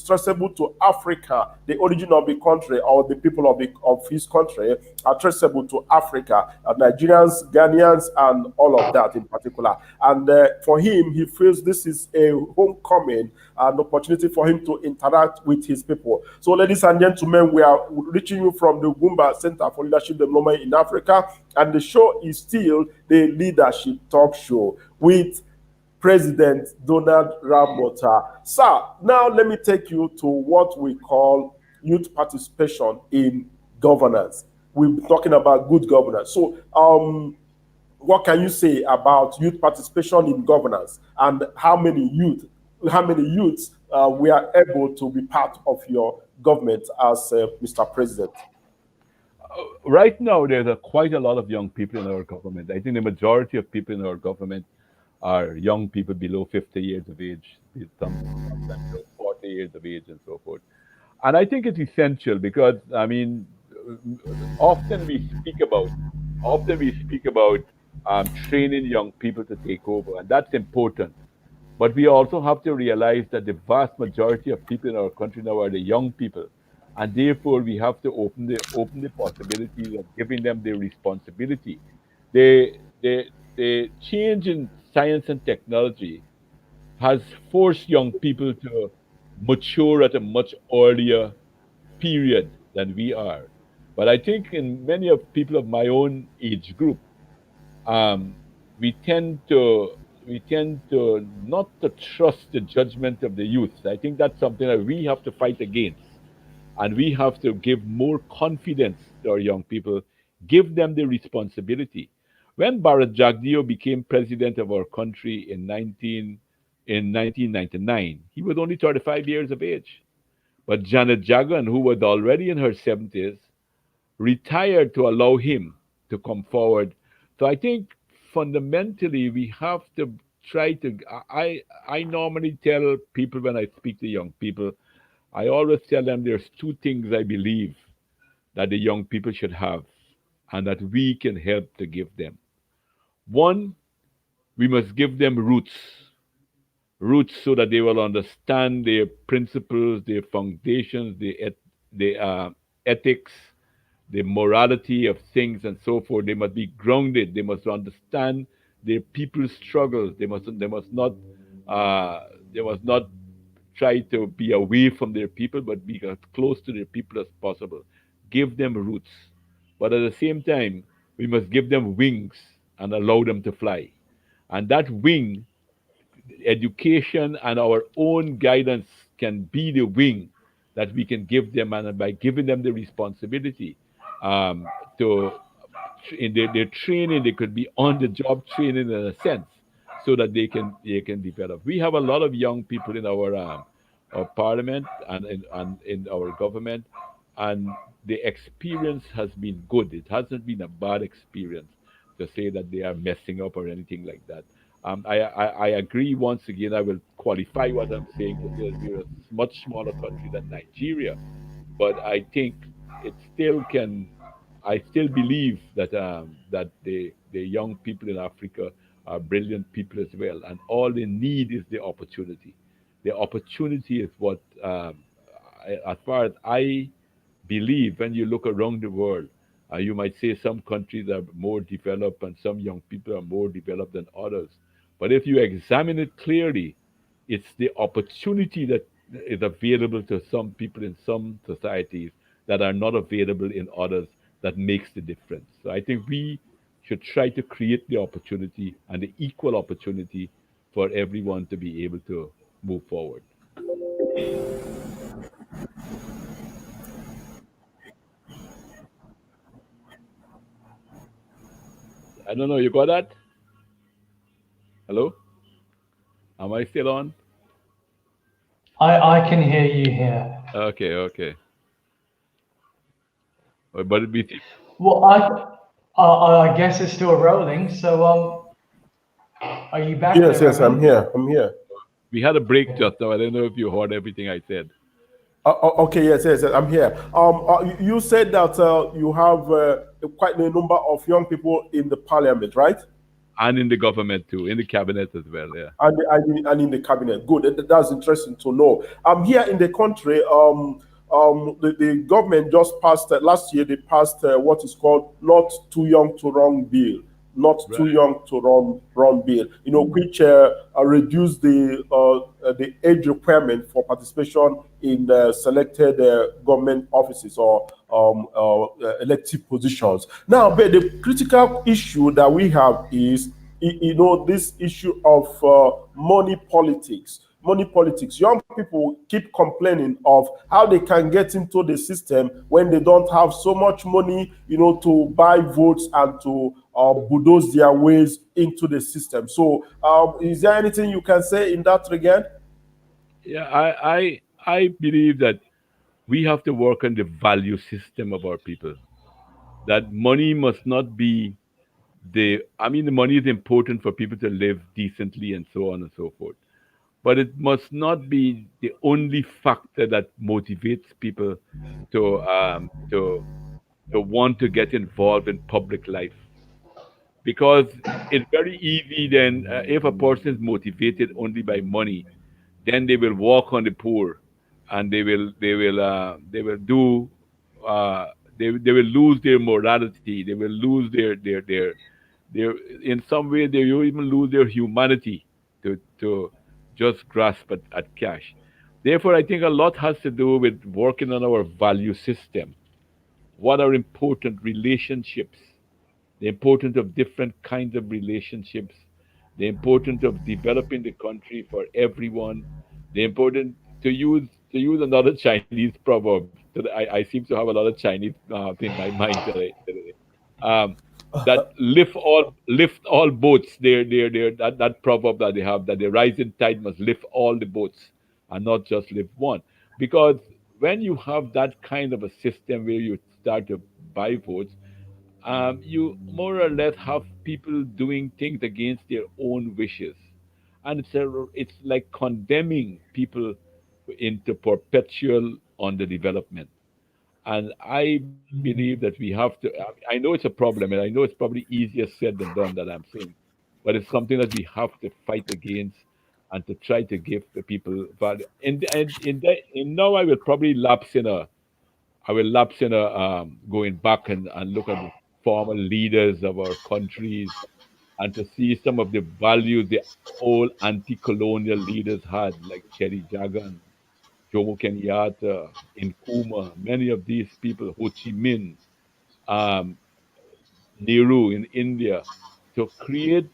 traceable to Africa. The origin of the country or the people of his country are traceable to Africa, Nigerians, Ghanaians, and all of that in particular. And for him, he feels this is a homecoming, an opportunity for him to interact with his people. So, ladies and gentlemen, we are reaching you from the Ugwumba Center for Leadership Development in Africa, and the show is still the Leadership Talk Show with President Donald Ramotar. Sir, now let me take you to what we call youth participation in governance. We've been talking about good governance. So, what can you say about youth participation in governance, and how many youths we are able to be part of your government as Mr. President? Right now, there's quite a lot of young people in our government. I think the majority of people in our government are young people below 50 years of age, sometimes below 40 years of age, and so forth. And I think it's essential because, I mean, often we speak about training young people to take over, and that's important. But we also have to realize that the vast majority of people in our country now are the young people, and therefore we have to open the possibilities of giving them the responsibility. The change in science and technology has forced young people to mature at a much earlier period than we are. But I think in many of people of my own age group, um, we tend to not to trust the judgment of the youth. I think that's something that we have to fight against, and we have to give more confidence to our young people, give them the responsibility. When Bharat Jagdeo became president of our country in 1999, he was only 35 years of age. But Janet Jagan, who was already in her 70s, retired to allow him to come forward. So I think fundamentally we have to try to. I normally tell people when I speak to young people, I always tell them there's two things I believe that the young people should have and that we can help to give them. One, we must give them roots so that they will understand their principles, their foundations, their ethics, the morality of things and so forth. They must be grounded. They must understand their people's struggles. They must not try to be away from their people, but be as close to their people as possible. Give them roots, but at the same time, we must give them wings and allow them to fly. And that wing, education and our own guidance can be the wing that we can give them, and by giving them the responsibility um, to in their training, they could be on the job training in a sense, so that they can develop. We have a lot of young people in our parliament and in our government, and the experience has been good. It hasn't been a bad experience to say that they are messing up or anything like that. I agree. Once again, I will qualify what I'm saying to say that we're a much smaller country than Nigeria, but I think it still can. I still believe that the young people in Africa are brilliant people as well, and all they need is the opportunity. The opportunity is what, as far as I believe, when you look around the world, you might say some countries are more developed and some young people are more developed than others. But if you examine it clearly, it's the opportunity that is available to some people in some societies that are not available in others that makes the difference. So I think we should try to create the opportunity and the equal opportunity for everyone to be able to move forward. I don't know, you got that? Hello? Am I still on? I can hear you here. Okay, okay. But we Well, I guess it's still rolling. So are you back Yes, there, yes, I'm Ramin? here. I'm here. we had a break just now. I don't know if you heard everything I said. Okay, yes, yes, yes, I'm here. You said that you have quite a number of young people in the parliament, right? And in the government too, in the cabinet as well. Yeah. And in the cabinet. Good. That's interesting to know. Here in the country, the government just passed last year. They passed what is called "Not Too Young to Run" bill. Not too Right. young to run bill. Which reduce the age requirement for participation in selected government offices or elective positions. Now, but the critical issue that we have is this issue of money politics. Money politics. Young people keep complaining of how they can get into the system when they don't have so much money, to buy votes and to bulldoze their ways into the system. So, is there anything you can say in that regard? Yeah, I believe that we have to work on the value system of our people. That money must not be the money is important for people to live decently and so on and so forth. But it must not be the only factor that motivates people to want to get involved in public life, because it's very easy then, if a person is motivated only by money, then they will walk on the poor, and they will do uh, they will lose their morality, they will lose their in some way they will even lose their humanity to just grasp at cash. Therefore, I think a lot has to do with working on our value system. What are important relationships, the importance of different kinds of relationships, the importance of developing the country for everyone, the importance to use another Chinese proverb. So I seem to have a lot of Chinese in my mind today. Um, that lift all boats. That proverb that they have, that the rising tide must lift all the boats and not just lift one. Because when you have that kind of a system where you start to buy votes, you more or less have people doing things against their own wishes, and it's like condemning people into perpetual underdevelopment. And I believe that we have to. I know it's a problem, and I know it's probably easier said than done that I'm saying, but it's something that we have to fight against and to try to give the people value. And now I will lapse in a going back and look at the former leaders of our countries, and to see some of the values the old anti-colonial leaders had, like Cherry Jagan, Jomo Kenyatta, Nkrumah, many of these people, Ho Chi Minh, um, Nehru in India, to create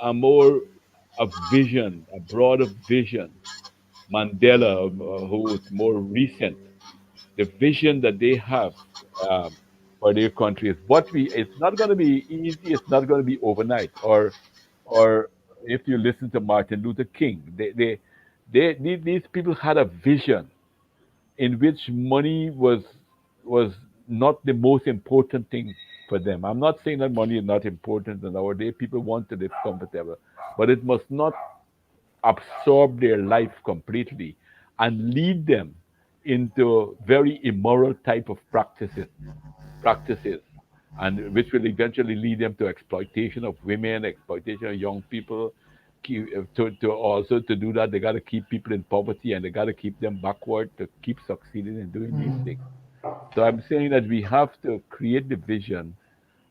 a more a vision, a broader vision. Mandela, who is more recent, the vision that they have um, for their country is what we. It's not going to be easy. It's not going to be overnight. Or if you listen to Martin Luther King, these people had a vision in which money was not the most important thing for them. I'm not saying that money is not important, and nowadays people want to live comfortable, but it must not absorb their life completely and lead them into very immoral type of practices, and which will eventually lead them to exploitation of women, exploitation of young people. To also to do that, they got to keep people in poverty, and they got to keep them backward to keep succeeding in doing these things. So I'm saying that we have to create the vision,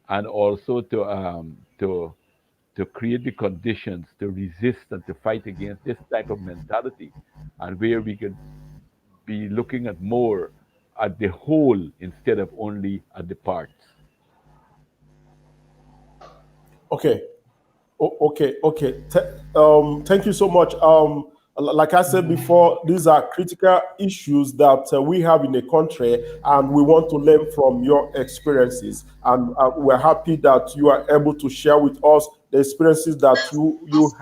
and also to create the conditions to resist and to fight against this type of mentality, and where we can be looking at more at the whole instead of only at the parts. Okay. Okay. Thank you so much. Like I said before, these are critical issues that we have in the country, and we want to learn from your experiences. And we're happy that you are able to share with us the experiences that you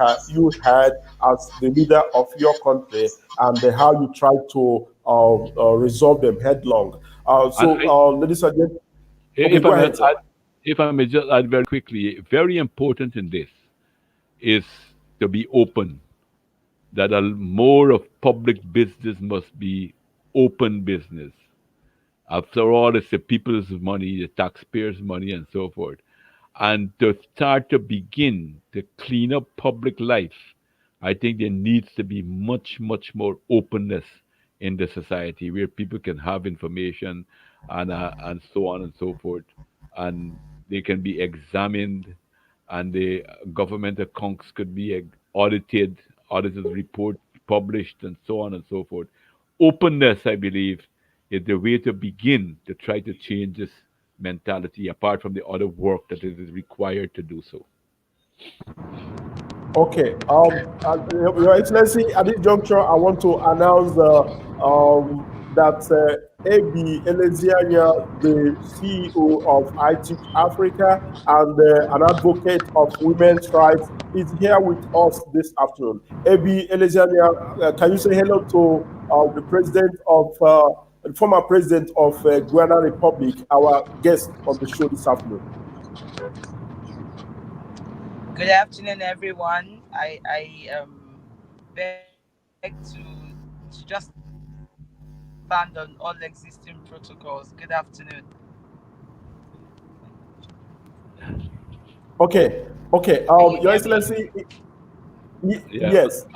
had as the leader of your country, and how you try to resolve them headlong. And Ladies and gentlemen, okay, if go I may ahead, sir. add, if I may just add very quickly, very important in this is to be open. That more of public business must be open business. After all, it's the people's money, the taxpayers' money, and so forth. And to start to begin to clean up public life, I think there needs to be much, much more openness in the society where people can have information and so on and so forth, and they can be examined, and the government accounts could be audited report published, and so on and so forth. Openness, I believe, is the way to begin to try to change this mentality, apart from the other work that it is required to do so. Okay. Your Excellency, at this juncture, I want to announce that AB Elezianya, the CEO of iTeach Africa and an advocate of women's rights, is here with us this afternoon. AB Elezianya, can you say hello to the former president of Guyana Republic, our guest on the show this afternoon? Good afternoon, everyone. I beg to just stand on all existing protocols. Good afternoon. Okay. Okay. Can you Your hear me? Excellency, Yeah, yes.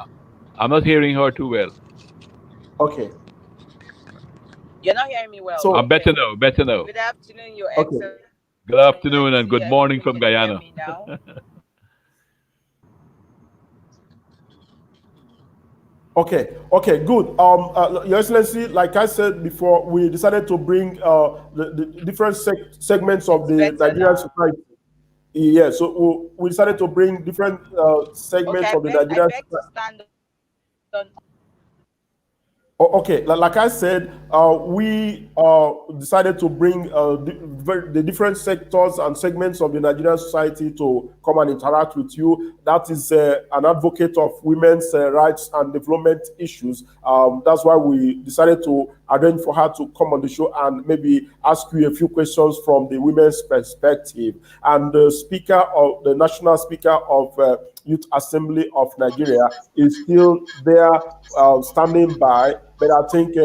I'm not hearing her too well. Okay. You're not hearing me well. So, I'm better Okay. now, better now. Good afternoon, Your okay. Good afternoon and Excellency. good I morning hope you from can hear Guyana. me now. Okay. Okay. Good. Your Excellency, like I said before, we decided to bring the different segments of It's the better Nigerian now. society. Yeah. So we decided to bring different Okay, segments of the I Nigerian beg to society. stand on. Okay, like I said, we decided to bring the different sectors and segments of the Nigerian society to come and interact with you. That is an advocate of women's rights and development issues. That's why we decided to arrange for her to come on the show and maybe ask you a few questions from the women's perspective. And the national speaker of Youth Assembly of Nigeria is still there standing by, but I think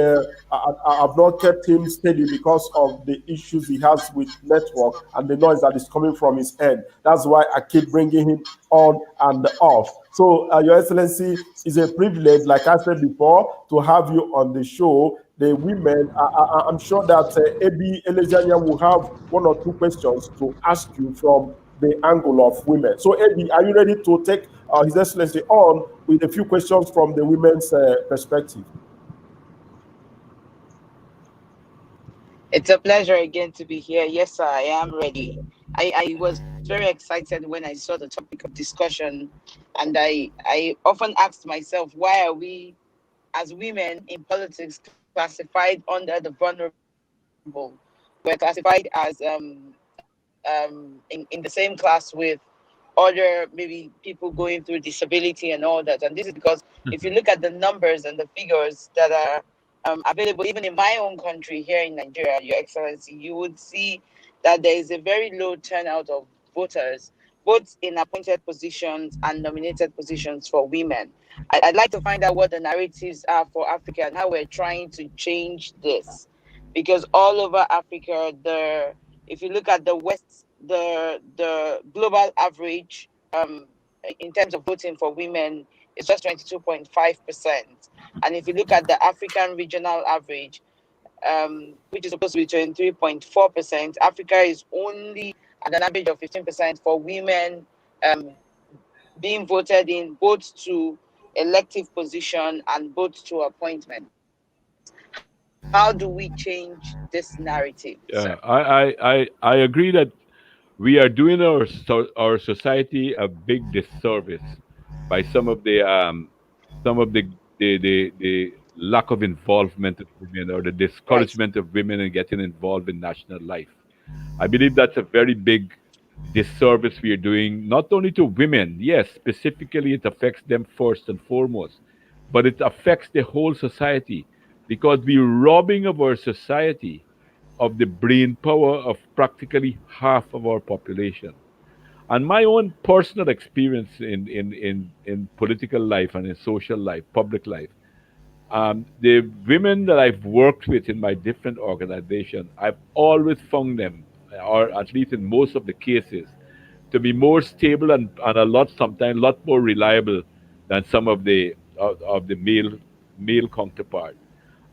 I've not kept him steady because of the issues he has with network and the noise that is coming from his end. That's why I keep bringing him on and off. So, Your Excellency, it's a privilege, like I said before, to have you on the show. The women, I'm sure that AB Elejania will have one or two questions to ask you from the angle of women. So, AB, are you ready to take His Excellency on with a few questions from the women's perspective? It's a pleasure again to be here. Yes, sir, I am ready. I was very excited when I saw the topic of discussion, and I often asked myself, why are we as women in politics classified under the vulnerable? We're classified as in the same class with other maybe people going through disability and all that. And this is because if you look at the numbers and the figures that are available, even in my own country here in Nigeria, Your Excellency, you would see that there is a very low turnout of voters, both in appointed positions and nominated positions for women. I'd like to find out what the narratives are for Africa and how we're trying to change this. Because all over Africa, if you look at the West, the global average in terms of voting for women is just 22.5%. And if you look at the African regional average, which is supposed to be 23.4%, Africa is only at an average of 15% for women being voted in both to elective position and both to appointments. How do we change this narrative, sir? I agree that we are doing our society a big disservice by some of the lack of involvement of women, or the Right. discouragement of women in getting involved in national life. I believe that's a very big disservice we are doing, not only to women. Yes, specifically it affects them first and foremost, but it affects the whole society because we're robbing of our society of the brain power of practically half of our population. And my own personal experience in political life and in social life, public life, the women that I've worked with in my different organizations, I've always found them, or at least in most of the cases, to be more stable and a lot sometimes a lot more reliable than some of the male counterpart.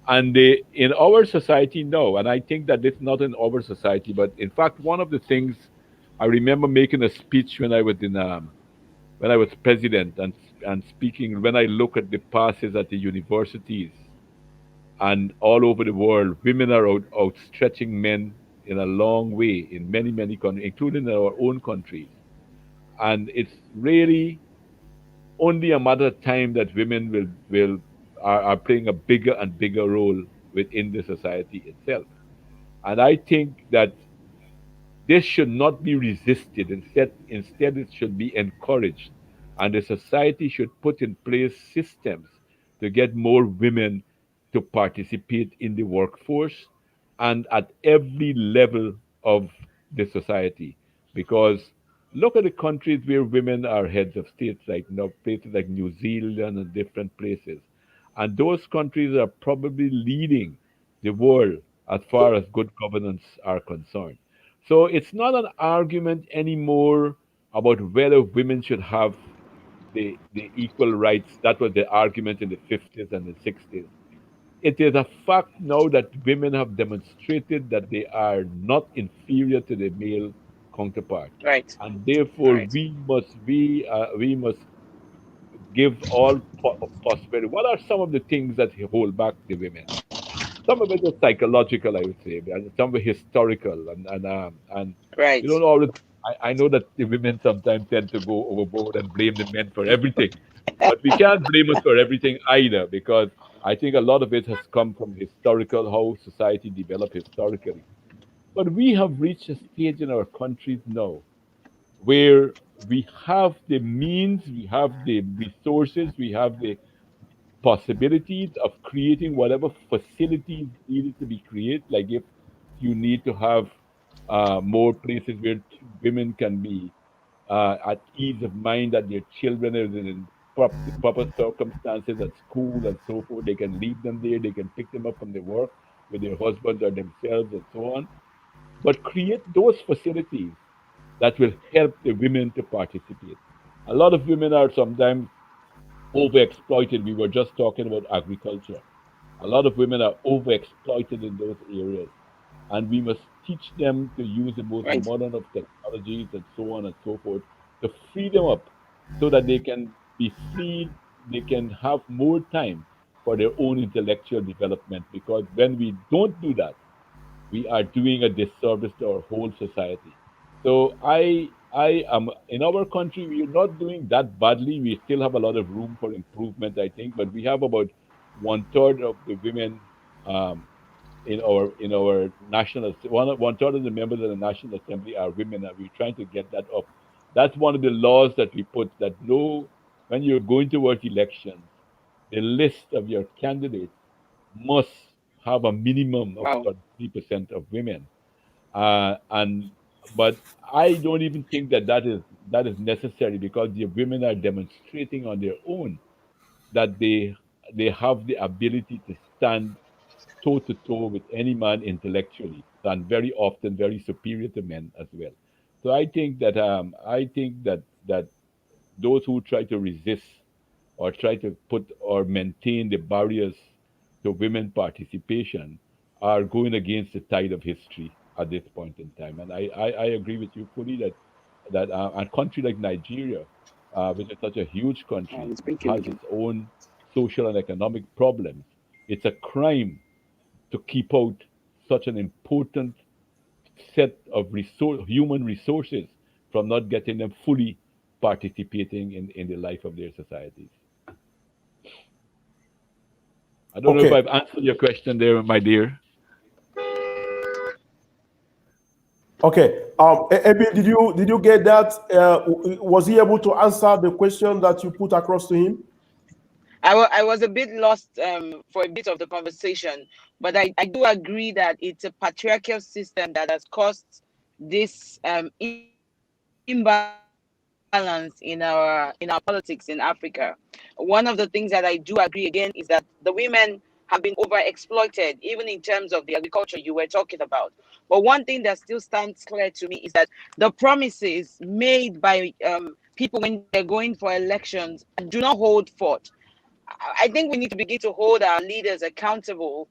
And they, in our society, no. And I think that it's not in our society, but in fact, one of the things I remember making a speech when I was president and speaking when I look at the passes at the universities and all over the world, women are outstretching men in a long way in many countries, including in our own countries. And it's really only a matter of time that women will are playing a bigger and bigger role within the society itself. And I think that this should not be resisted. Instead, it should be encouraged. And the society should put in place systems to get more women to participate in the workforce and at every level of the society. Because look at the countries where women are heads of states, like places like New Zealand and different places. And those countries are probably leading the world as far as good governance are concerned. So it's not an argument anymore about whether women should have the equal rights. That was the argument in the 50s and the 60s. It is a fact now that women have demonstrated that they are not inferior to the male counterpart, Right. and therefore Right. we must give all possibility. What are some of the things that hold back the women? Some of it is psychological, I would say, and some of it historical, and you Right. don't always. I know that the women sometimes tend to go overboard and blame the men for everything, but we can't blame us for everything either, because I think a lot of it has come from historical how society developed historically. But we have reached a stage in our countries now where we have the means, we have the resources, we have the possibilities of creating whatever facilities needed to be created. Like if you need to have more places where women can be at ease of mind that their children are in proper circumstances at school and so forth, they can leave them there, they can pick them up from their work with their husbands or themselves and so on. But create those facilities that will help the women to participate. A lot of women are sometimes overexploited. We were just talking about agriculture. A lot of women are overexploited in those areas. And we must teach them to use the most Right. modern of technologies and so on and so forth to free them up so that they can be freed, they can have more time for their own intellectual development. Because when we don't do that, we are doing a disservice to our whole society. So I am in our country. We are not doing that badly. We still have a lot of room for improvement, I think. But we have about one third of the women um, in our one third of the members of the National Assembly are women, and we're trying to get that up. That's one of the laws that we put that no, when you're going towards elections, the list of your candidates must have a minimum of Wow. 33% of women. And but I don't even think that that is necessary, because the women are demonstrating on their own that they have the ability to stand toe to toe with any man intellectually, and very often very superior to men as well. So I think that those who try to resist or try to put or maintain the barriers to women participation are going against the tide of history at this point in time. And I agree with you fully that a country like Nigeria, which is such a huge country, It's breaking has again. its own social and economic problems. It's a crime to keep out such an important set of human resources from not getting them fully participating in the life of their societies. I don't know if Okay. I've answered your question there, my dear. Okay. Ebi, did you get that? Was he able to answer the question that you put across to him? I was a bit lost for a bit of the conversation, but I do agree that it's a patriarchal system that has caused this imbalance in our politics in Africa. One of the things that I do agree again is that the women have been overexploited, even in terms of the agriculture you were talking about. But one thing that still stands clear to me is that the promises made by people when they're going for elections do not hold forth. I think we need to begin to hold our leaders accountable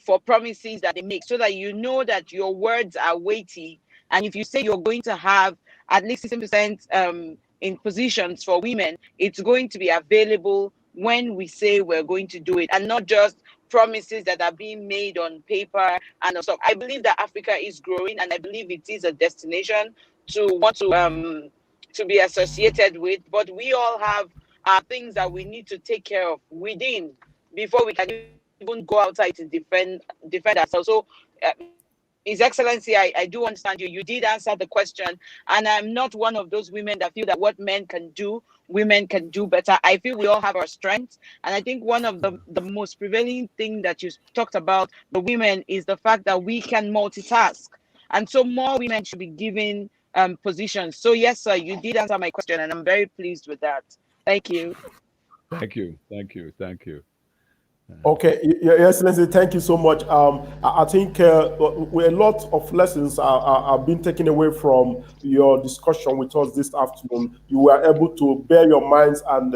for promises that they make, so that you know that your words are weighty. And if you say you're going to have at least 60% in positions for women, it's going to be available when we say we're going to do it, and not just promises that are being made on paper and stuff. I believe that Africa is growing, and I believe it is a destination to want to be associated with. But we all have things that we need to take care of within before we can even go outside to defend ourselves. So, His Excellency, I do understand you. You did answer the question, and I'm not one of those women that feel that what men can do, women can do better. I feel we all have our strengths, and I think one of the most prevailing thing that you talked about the women is the fact that we can multitask, and so more women should be given positions. So yes, sir, you did answer my question, and I'm very pleased with that. Thank you. Thank you. Okay, Your Excellency, thank you so much. I think a lot of lessons are being taken away from your discussion with us this afternoon. You were able to bear your minds and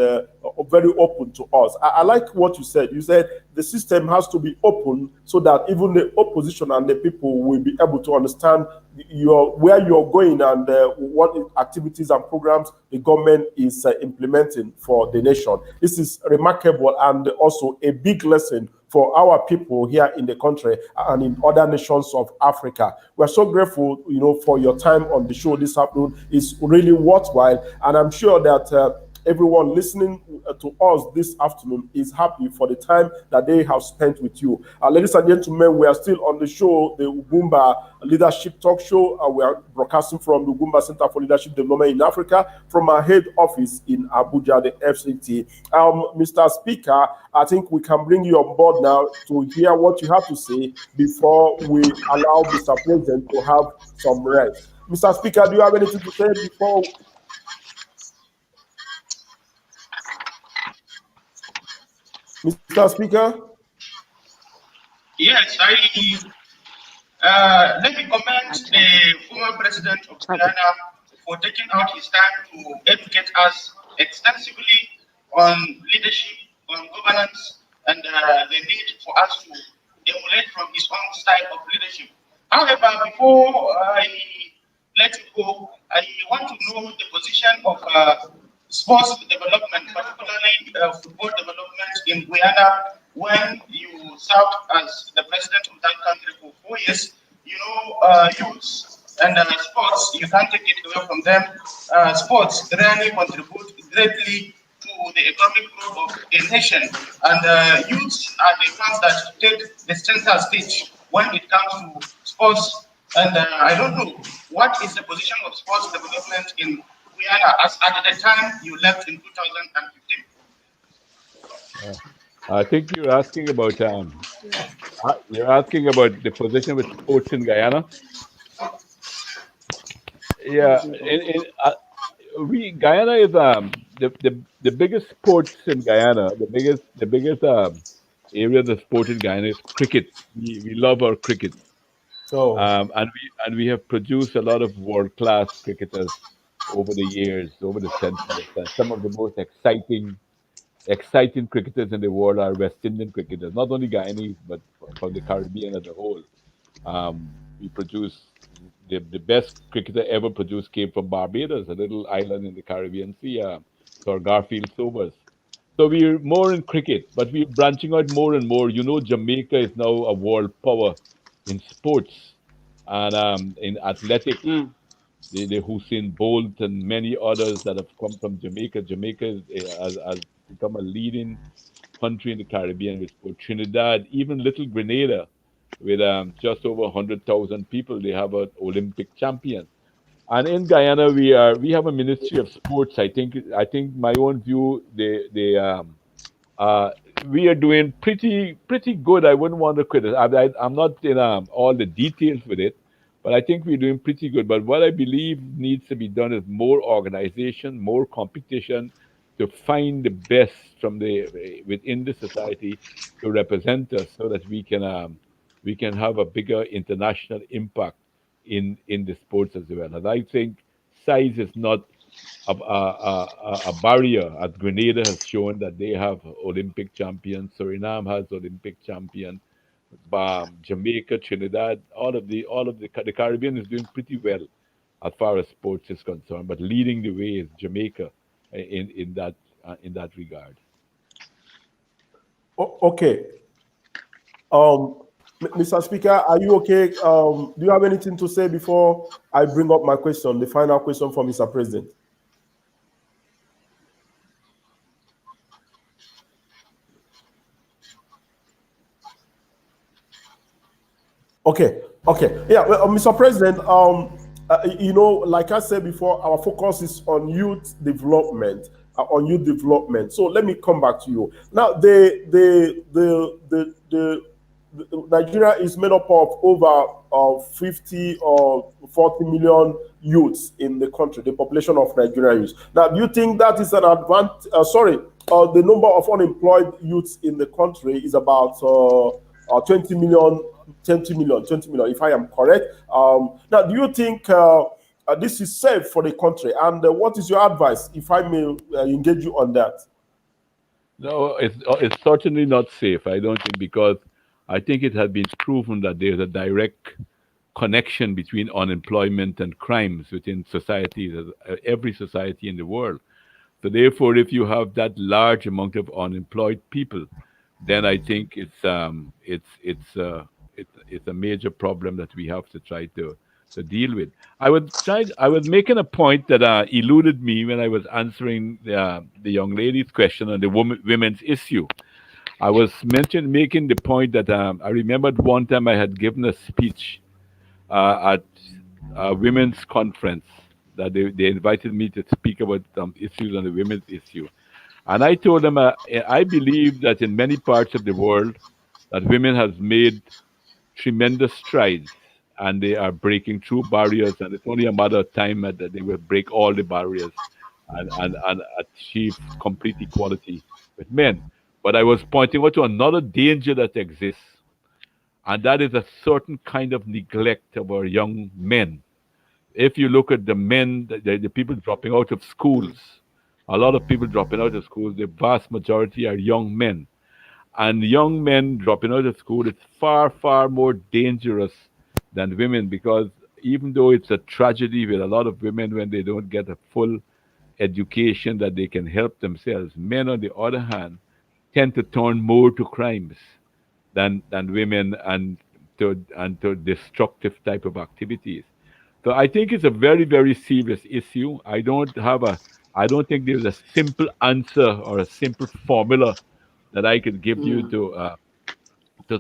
very open to us. I like what you said. You said the system has to be open so that even the opposition and the people will be able to understand where you're going and what activities and programs the government is implementing for the nation. This is remarkable and also a big lesson for our people here in the country and in other nations of Africa. We're so grateful, for your time on the show this afternoon. It's really worthwhile, and I'm sure that everyone listening to us this afternoon is happy for the time that they have spent with you. Ladies and gentlemen, we are still on the show, the Ugwumba Leadership Talk Show. We are broadcasting from the Ugwumba Center for Leadership Development in Africa, from our head office in Abuja, the FCT. Mr. Speaker, I think we can bring you on board now to hear what you have to say before we allow Mr. President to have some rest. Mr. Speaker, do you have anything to say before? Mr. Speaker? Yes, let me commend the former president of Guyana for taking out his time to educate us extensively on leadership, on governance, and the need for us to emulate from his own style of leadership. However, before I let you go, I want to know the position of sports development, particularly football development in Guyana. When you served as the president of that country for 4 years, youth and sports, you can't take it away from them. Sports really contribute greatly to the economic growth of a nation, and youths are the ones that take the center stage when it comes to sports. And I don't know what is the position of sports development in Guyana as at the time you left in 2015. I think you're asking about the position with sports in Guyana. Yeah, Guyana is the biggest sports in Guyana. The biggest area of the sport in Guyana is cricket. We love our cricket. So, And we have produced a lot of world class cricketers over the years, over the centuries. Some of the most exciting cricketers in the world are West Indian cricketers, not only Guyanese but from the Caribbean as a whole. We produce the best cricketer ever produced came from Barbados, a little island in the Caribbean Sea, Sir Garfield Sobers. So we're more in cricket, but we're branching out more and more. Jamaica is now a world power in sports and in athletics. The Hussein Bolt and many others that have come from Jamaica. Jamaica has become a leading country in the Caribbean with sport. Trinidad, even little Grenada with just over 100,000 people. They have an Olympic champion. And in Guyana, we have a Ministry of Sports. I think my own view, uh, we are doing pretty good. I wouldn't want to criticize. I'm not in all the details with it, but I think we're doing pretty good. But what I believe needs to be done is more organization, more competition, to find the best from the within the society to represent us, so that we can have a bigger international impact in the sports as well. And I think size is not a barrier. As Grenada has shown that they have Olympic champions, Suriname has Olympic champion, Jamaica, Trinidad, the Caribbean is doing pretty well as far as sports is concerned. But leading the way is Jamaica in that regard. Okay. Mr. Speaker, are you okay? Do you have anything to say before I bring up my question, the final question for Mr. President? Okay. Yeah, well, Mr. President, like I said before, our focus is on youth development, So let me come back to you now. Nigeria is made up of over 50 or 40 million youths in the country, the population of Nigeria youths. Now, do you think that is an advantage? The number of unemployed youths in the country is about 20 million, if I am correct. Now, do you think this is safe for the country? And what is your advice, if I may engage you on that? No, it's certainly not safe. I don't think, because I think it has been proven that there's a direct connection between unemployment and crimes within societies, every society in the world. So therefore, if you have that large amount of unemployed people, then I think it's a major problem that we have to try to deal with. I was making a point that eluded me when I was answering the young lady's question on the women's issue. I was making the point that I remembered one time I had given a speech at a women's conference, that they invited me to speak about issues on the women's issue. And I told them, I believe that in many parts of the world, that women have made tremendous strides, and they are breaking through barriers, and it's only a matter of time that they will break all the barriers and achieve complete equality with men. But I was pointing out to another danger that exists, and that is a certain kind of neglect of our young men. If you look at the men, the people dropping out of schools, a lot of people dropping out of schools, the vast majority are young men. And young men dropping out of school is far, far more dangerous than women, because even though it's a tragedy with a lot of women when they don't get a full education that they can help themselves, men, on the other hand, tend to turn more to crimes than women, and to destructive type of activities. So I think it's a very, very serious issue. I don't think there's a simple answer or a simple formula that I could give you to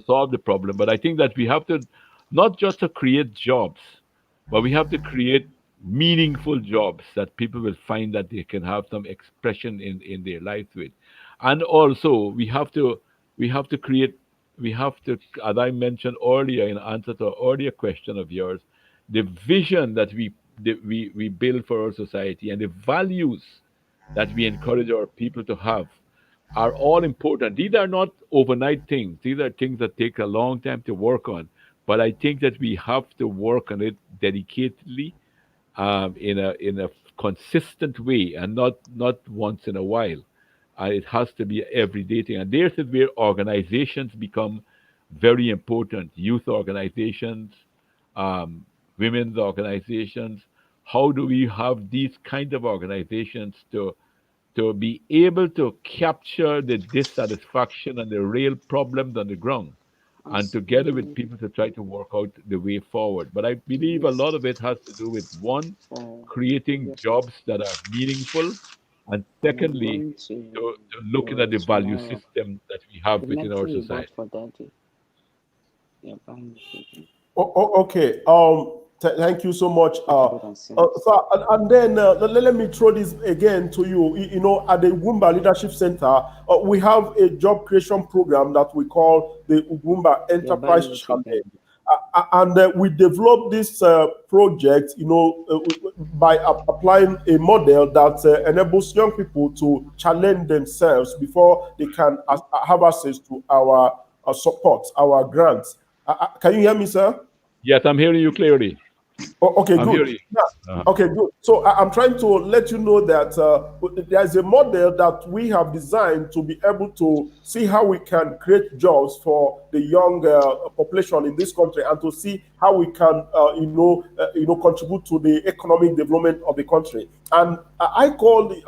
solve the problem. But I think that we have to, not just to create jobs, but we have to create meaningful jobs that people will find that they can have some expression in their lives with. And also we have to create, we have to, as I mentioned earlier in answer to an earlier question of yours, the vision that we build for our society, and the values that we encourage our people to have, are all important. These are not overnight things. These are things that take a long time to work on. But I think that we have to work on it dedicatedly, in a consistent way, and not once in a while. It has to be an everyday thing. And there's where organizations become very important. Youth organizations, um, women's organizations. How do we have these kind of organizations to be able to capture the dissatisfaction and the real problems on the ground, and together with people to try to work out the way forward. But I believe a lot of it has to do with, one, creating jobs that are meaningful, and secondly, to looking at the value system that we have within our society. Okay. Thank you so much. So, and then let me throw this again to you. You know, at the Ugwumba Leadership Center, we have a job creation program that we call the Ugwumba Enterprise Challenge. And we developed this project, you know, by applying a model that enables young people to challenge themselves before they can have access to our support, our grants. Can you hear me, sir? Yes, I'm hearing you clearly. Oh, okay, I'm good. Yeah. Okay, good. So I'm trying to let you know that there's a model that we have designed to be able to see how we can create jobs for the young population in this country, and to see how we can, contribute to the economic development of the country. And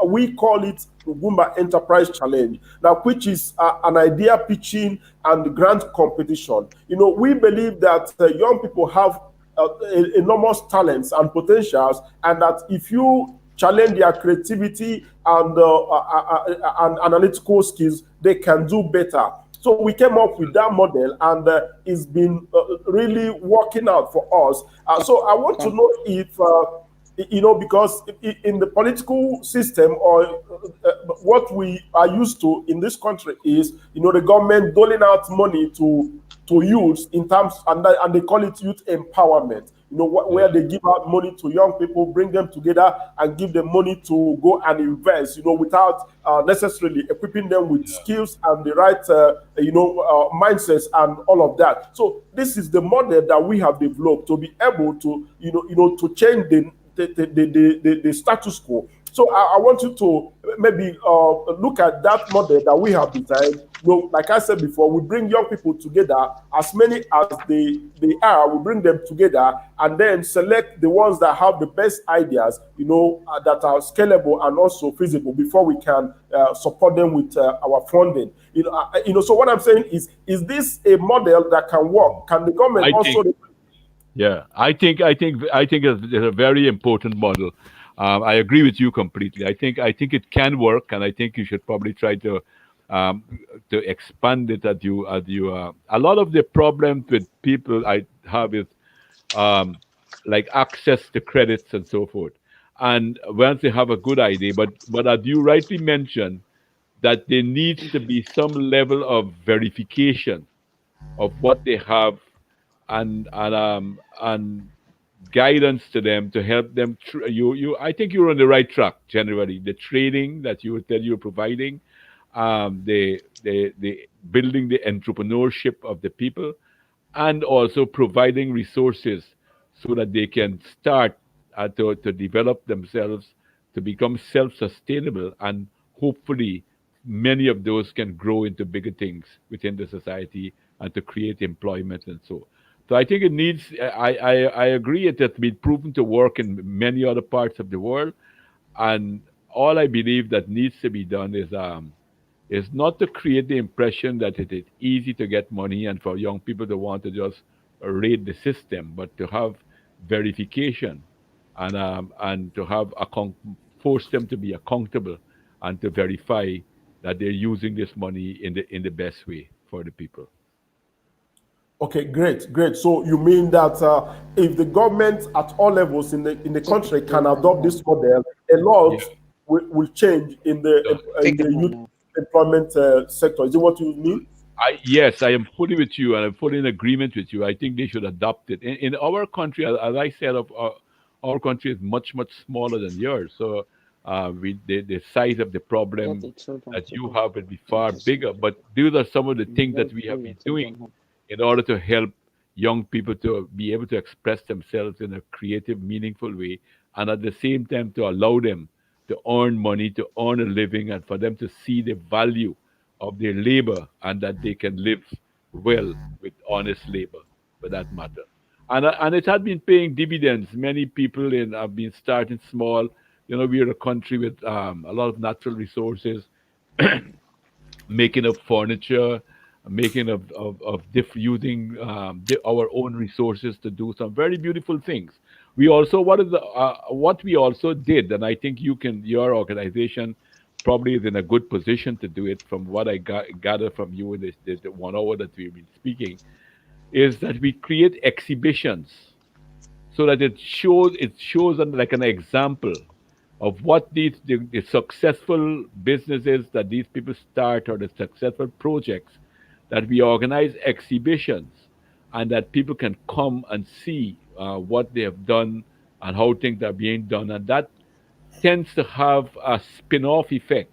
we call it Ugwumba Enterprise Challenge, now, which is an idea pitching and grant competition. You know, we believe that young people have enormous talents and potentials, and that if you challenge their creativity and analytical skills, they can do better. So we came up with that model, and it's been really working out for us. So I want to know if because in the political system, or what we are used to in this country is, the government doling out money to youth in terms, and they call it youth empowerment. Where they give out money to young people, bring them together, and give them money to go and invest. Without necessarily equipping them with skills and the right, mindsets and all of that. So this is the model that we have developed to be able to, to change the status quo. So I want you to maybe look at that model that we have designed. Like I said before, we bring young people together, as many as they are. We bring them together and then select the ones that have the best ideas, that are scalable and also feasible, before we can support them with our funding. So what I'm saying is this a model that can work? Can the government Yeah, I think it's a very important model. I agree with you completely. I think it can work, and I think you should probably try to expand it. A lot of the problems with people I have is like access to credits and so forth. And once they have a good idea, but as you rightly mentioned, that there needs to be some level of verification of what they have, and guidance to them to help them. I think you're on the right track. Generally, the training that you're providing, the building the entrepreneurship of the people, and also providing resources so that they can start to develop themselves, to become self-sustainable, and hopefully many of those can grow into bigger things within the society and to create employment and so. So I think it needs. I agree it has been proven to work in many other parts of the world, and all I believe that needs to be done is not to create the impression that it is easy to get money and for young people to want to just raid the system, but to have verification, and to have force them to be accountable, and to verify that they're using this money in the best way for the people. Okay, great. So you mean that if the government at all levels in the country can adopt this model, a lot will change in the youth employment sector. Is it what you mean? Yes, I am fully with you, and I'm fully in agreement with you. I think they should adopt it. In our country, as I said, our country is much smaller than yours. So the size of the problem that you have will be far bigger. But these are some of the things that we have been doing in order to help young people to be able to express themselves in a creative, meaningful way, and at the same time to allow them to earn money, to earn a living, and for them to see the value of their labor, and that they can live well with honest labor, for that matter. And it had been paying dividends. Many people have been starting small. We're a country with a lot of natural resources, making of furniture, making using our own resources to do some very beautiful things. We also what we also did, and I think your organization probably is in a good position to do it. From what I gather from you in the 1 hour that we've been speaking, is that we create exhibitions so that it shows like an example of what the successful businesses that these people start or the successful projects, that we organize exhibitions and that people can come and see what they have done and how things are being done, and that tends to have a spin-off effect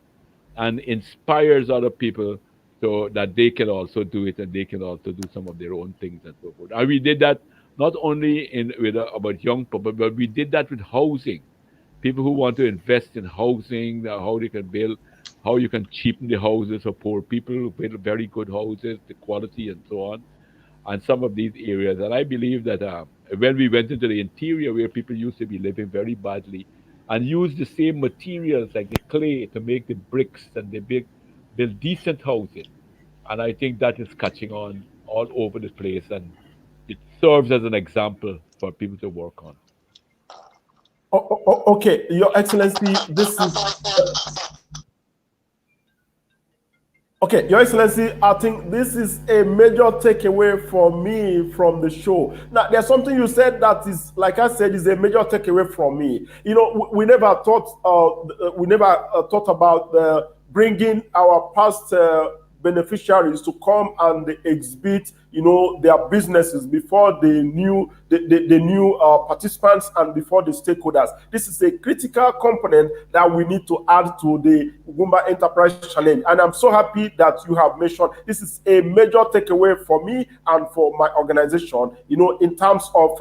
and inspires other people so that they can also do it and they can also do some of their own things and so forth. And we did that not only in with about young people, but we did that with housing. People who want to invest in housing, how they can build, how you can cheapen the houses for poor people who build very good houses, the quality and so on, and some of these areas. And I believe that when we went into the interior where people used to be living very badly and used the same materials like the clay to make the bricks and the build decent housing. And I think that is catching on all over the place, and it serves as an example for people to work on. Okay, Your Excellency, this is okay, Your Excellency. I think this is a major takeaway for me from the show. Now, there's something you said that is, like I said, is a major takeaway from me. You know, we never thought about bringing our past beneficiaries to come and exhibit, you know, their businesses before the new participants and before the stakeholders. This is a critical component that we need to add to the Ugwumba Enterprise Challenge, and I'm so happy that you have mentioned this is a major takeaway for me and for my organization, you know, in terms of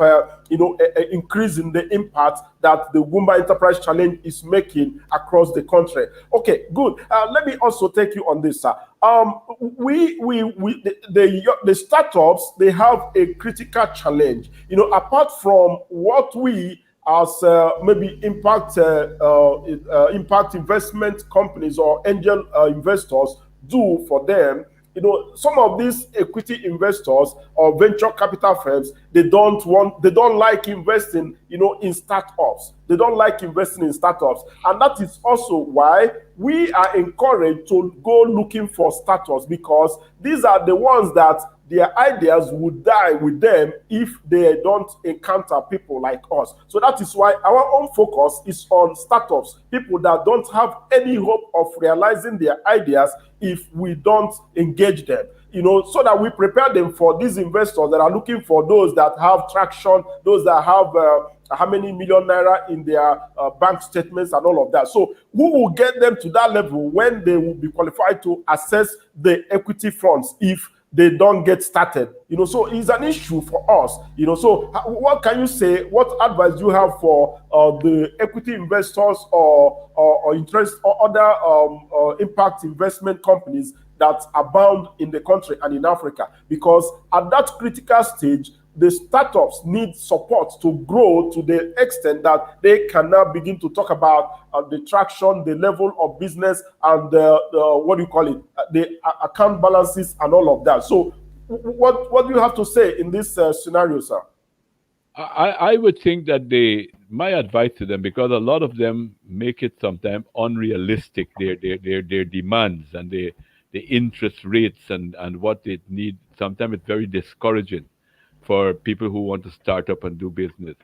increasing the impact that the Ugwumba Enterprise Challenge is making across the country. Okay, good. Let me also take you on this, sir. The startups, they have a critical challenge. You know, apart from what we as maybe impact investment companies or angel investors do for them, you know, some of these equity investors or venture capital firms, they don't like investing, you know, in startups. They don't like investing in startups. And that is also why we are encouraged to go looking for startups, because these are the ones that their ideas would die with them if they don't encounter people like us. So that is why our own focus is on startups, people that don't have any hope of realizing their ideas if we don't engage them, you know, so that we prepare them for these investors that are looking for those that have traction, those that have how many million naira in their bank statements and all of that. So who will get them to that level when they will be qualified to access the equity funds if they don't get started, you know? So it's an issue for us, you know. So what can you say, what advice do you have for the equity investors or interest or other impact investment companies that abound in the country and in Africa? Because at that critical stage, the startups need support to grow to the extent that they can now begin to talk about the traction, the level of business, and the account balances and all of that. So what do you have to say in this scenario, sir? I would think that my advice to them, because a lot of them make it sometimes unrealistic, their demands and the interest rates and what they need. Sometimes it's very discouraging for people who want to start up and do business.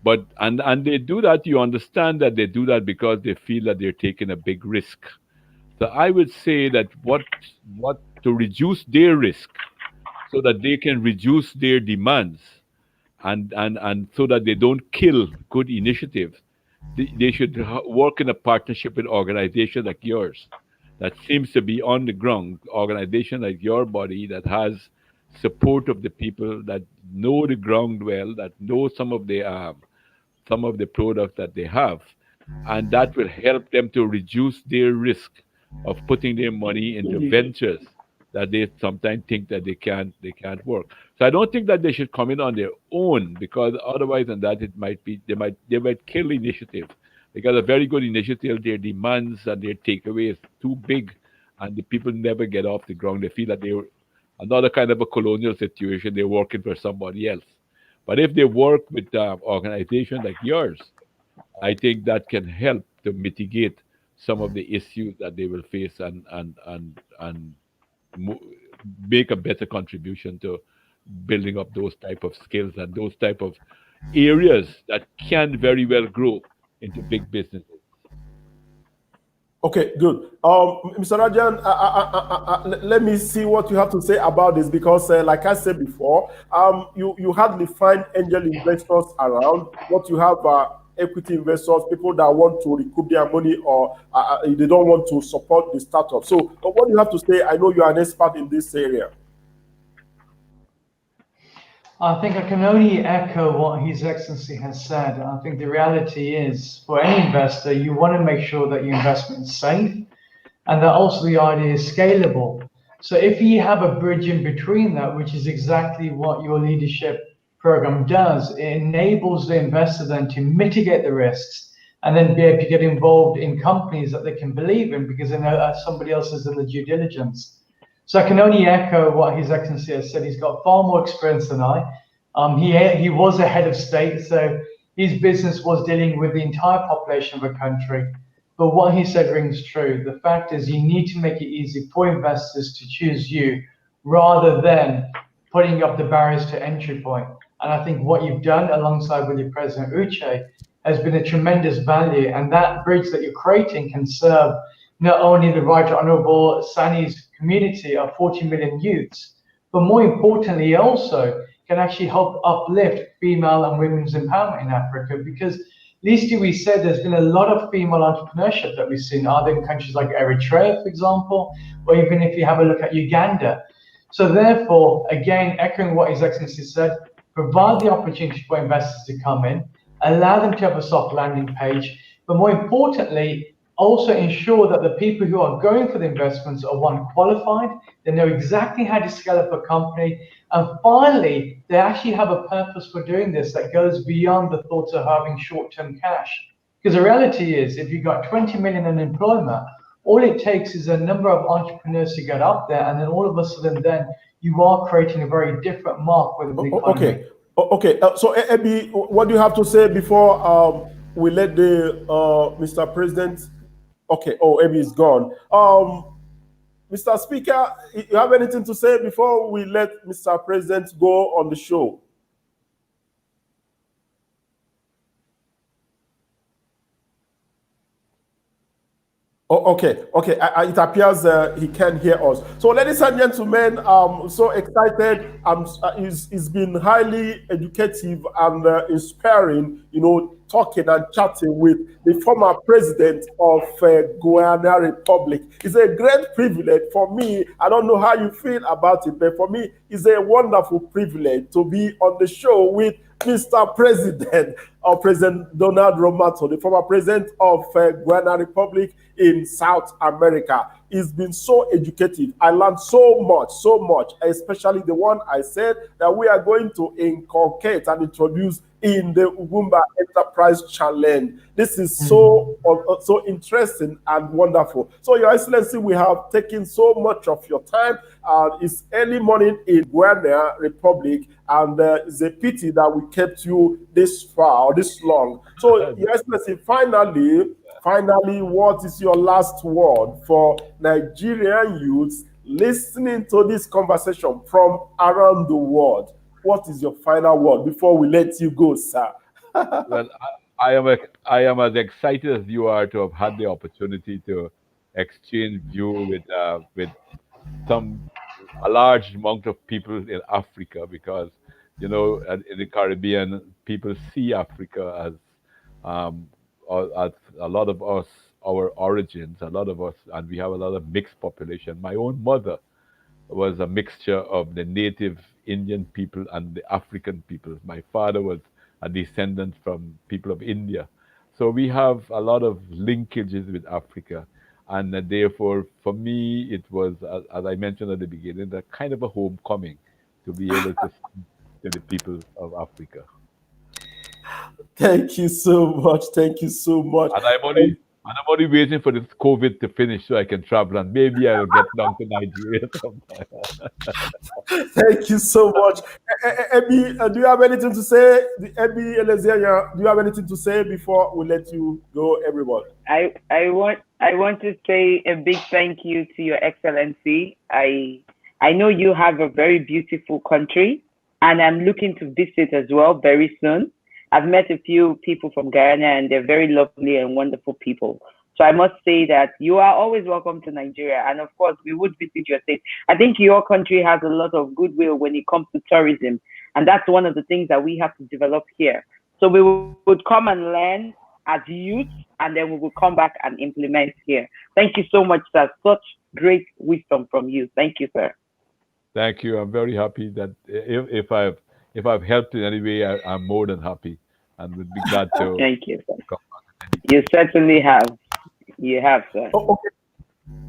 But and they do that, you understand that they do that because they feel that they're taking a big risk. So I would say that what to reduce their risk so that they can reduce their demands and so that they don't kill good initiatives, they should work in a partnership with organizations like yours that seems to be on the ground, organization like your body that has support of the people that know the ground well, that know some of the products that they have, and that will help them to reduce their risk of putting their money into ventures that they sometimes think that they can't work. So I don't think that they should come in on their own, because otherwise than that it might be they might kill initiative, because a very good initiative, their demands and their takeaway is too big, and the people never get off the ground. They feel that they're another kind of a colonial situation. They're working for somebody else. But if they work with organizations like yours, I think that can help to mitigate some of the issues that they will face and mo- make a better contribution building up those type of skills and those type of areas that can very well grow into big businesses. Okay, good. Mr. Rajan, let me see what you have to say about this, because like I said before, you hardly find angel investors around. What you have are equity investors, people that want to recoup their money, or they don't want to support the startup. So what do you have to say? I know you are an expert in this area. I think I can only echo what His Excellency has said. I think the reality is, for any investor, you want to make sure that your investment is safe, and that also the idea is scalable. So if you have a bridge in between that, which is exactly what your leadership program does, it enables the investor then to mitigate the risks and then be able to get involved in companies that they can believe in, because they know somebody else has done the due diligence. So I can only echo what His Excellency has said. He's got far more experience than I. He was a head of state, so his business was dealing with the entire population of a country. But what he said rings true. The fact is, you need to make it easy for investors to choose you, rather than putting up the barriers to entry point. And I think what you've done alongside with your President Uche has been a tremendous value. And that bridge that you're creating can serve not only the Right Honorable Sani's community of 40 million youths, but more importantly, also can actually help uplift female and women's empowerment in Africa. Because least we said, there's been a lot of female entrepreneurship that we've seen, either in countries like Eritrea, for example, or even if you have a look at Uganda. So therefore, again, echoing what His Excellency said, provide the opportunity for investors to come in, allow them to have a soft landing page, but more importantly, also ensure that the people who are going for the investments are, one, qualified, they know exactly how to scale up a company, and finally, they actually have a purpose for doing this that goes beyond the thoughts of having short-term cash. Because the reality is, if you've got 20 million in employment, all it takes is a number of entrepreneurs to get up there, and then all of a sudden, then you are creating a very different mark within the economy. Okay. So, Ebi, what do you have to say before we let the Mr. President? Okay. Oh, Ebi is gone. Mr. Speaker, you have anything to say before we let Mr. President go on the show? Oh, okay. It appears he can hear us. So, ladies and gentlemen, I'm so excited. It's been highly educative and inspiring, talking and chatting with the former president of Guyana Republic. It's a great privilege for me. I don't know how you feel about it, but for me, it's a wonderful privilege to be on the show with Mr. President, or President Donald Ramotar, the former president of Guyana Republic in South America. It's been so educative. I learned so much, especially the one I said that we are going to inculcate and introduce in the Ugwumba Enterprise Challenge. This is so interesting and wonderful. So, Your Excellency, we have taken so much of your time. It's early morning in Guyana Republic, and it's a pity that we kept you this far or this long. So, Your Excellency, finally, what is your last word for Nigerian youths listening to this conversation from around the world? What is your final word before we let you go, sir? Well, I am as excited as you are to have had the opportunity to exchange view with a large amount of people in Africa, because in the Caribbean, people see Africa as a lot of us, our origins, a lot of us, and we have a lot of mixed population. My own mother was a mixture of the native Indian people and the African people. My father was a descendant from people of India. So we have a lot of linkages with Africa. And therefore, for me, it was, as I mentioned at the beginning, a kind of a homecoming to be able to speak to the people of Africa. Thank you so much. And I'm only waiting for this COVID to finish so I can travel, and maybe I'll get down to Nigeria sometime. Thank you so much. Ebi, do you have anything to say? Ebi Elezianya, do you have anything to say before we let you go, everyone? I want to say a big thank you to Your Excellency. I know you have a very beautiful country, and I'm looking to visit as well very soon. I've met a few people from Guyana, and they're very lovely and wonderful people. So I must say that you are always welcome to Nigeria. And of course, we would visit your state. I think your country has a lot of goodwill when it comes to tourism. And that's one of the things that we have to develop here. So we would come and learn as youth, and then we will come back and implement here. Thank you so much, sir. Such great wisdom from you. Thank you, sir. Thank you. I'm very happy that if I've helped in any way, I'm more than happy, and would be glad to. Thank you, sir. You certainly have. You have, sir.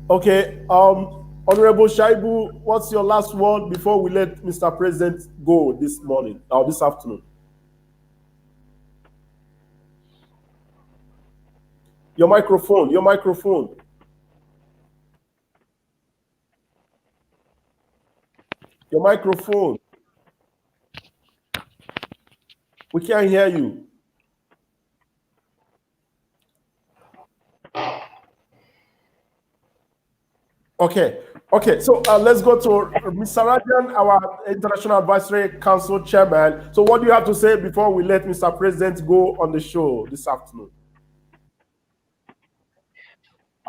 Okay. Honorable Shaibu, what's your last word before we let Mr. President go this morning or this afternoon? Your microphone. We can't hear you. Okay. So let's go to Mr. Rajan, our International Advisory Council Chairman. So what do you have to say before we let Mr. President go on the show this afternoon?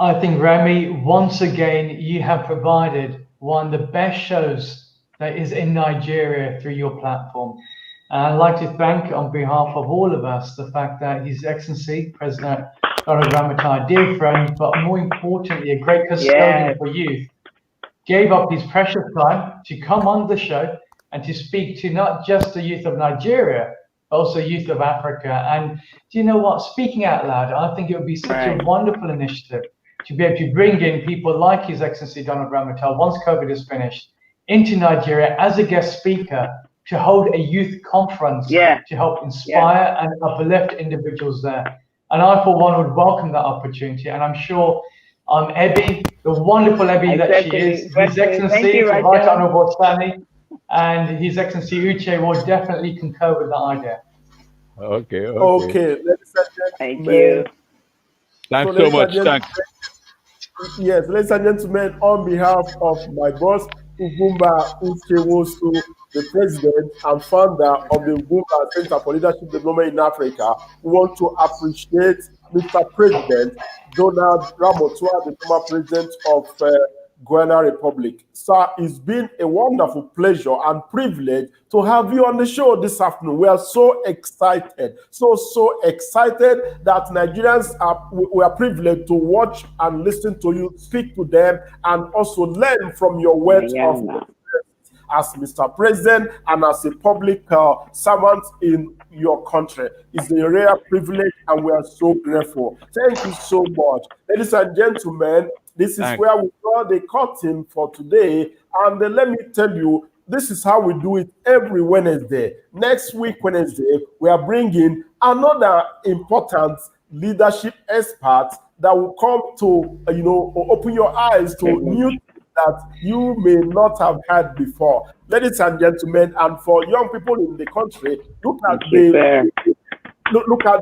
I think, Remy, once again, you have provided one of the best shows that is in Nigeria through your platform. And I'd like to thank, on behalf of all of us, the fact that His Excellency, President Donald Ramotar, dear friend, but more importantly, a great custodian for youth, gave up his precious time to come on the show and to speak to not just the youth of Nigeria, but also youth of Africa. And do you know what? Speaking out loud, I think it would be such a wonderful initiative to be able to bring in people like His Excellency Donald Ramotar, once COVID is finished, into Nigeria as a guest speaker to hold a youth conference to help inspire and uplift individuals there. And I, for one, would welcome that opportunity. And I'm sure Ebby, the wonderful Ebby that she is, His Excellency, Right Honorable Stanley, and His Excellency Uche will definitely concur with that idea. Okay. Thank you. Thanks so much. Thanks. Yes, ladies and gentlemen, on behalf of my boss, Ugwumba Uchewosu, the president and founder of the Ugwumba Center for Leadership Development in Africa, we want to appreciate Mr. President Donald Ramotar, the former president of Guyana Republic. Sir, it's been a wonderful pleasure and privilege to have you on the show this afternoon. We are so excited, so excited that Nigerians we are privileged to watch and listen to you, speak to them, and also learn from your words of as Mr. President and as a public servant in your country. It's a rare privilege, and we are so grateful. Thank you so much. Ladies and gentlemen, this is where we draw the curtain for today. And let me tell you, this is how we do it every Wednesday. Next week, Wednesday, we are bringing another important leadership expert that will come to, open your eyes to new things that you may not have had before. Ladies and gentlemen, and for young people in the country, look at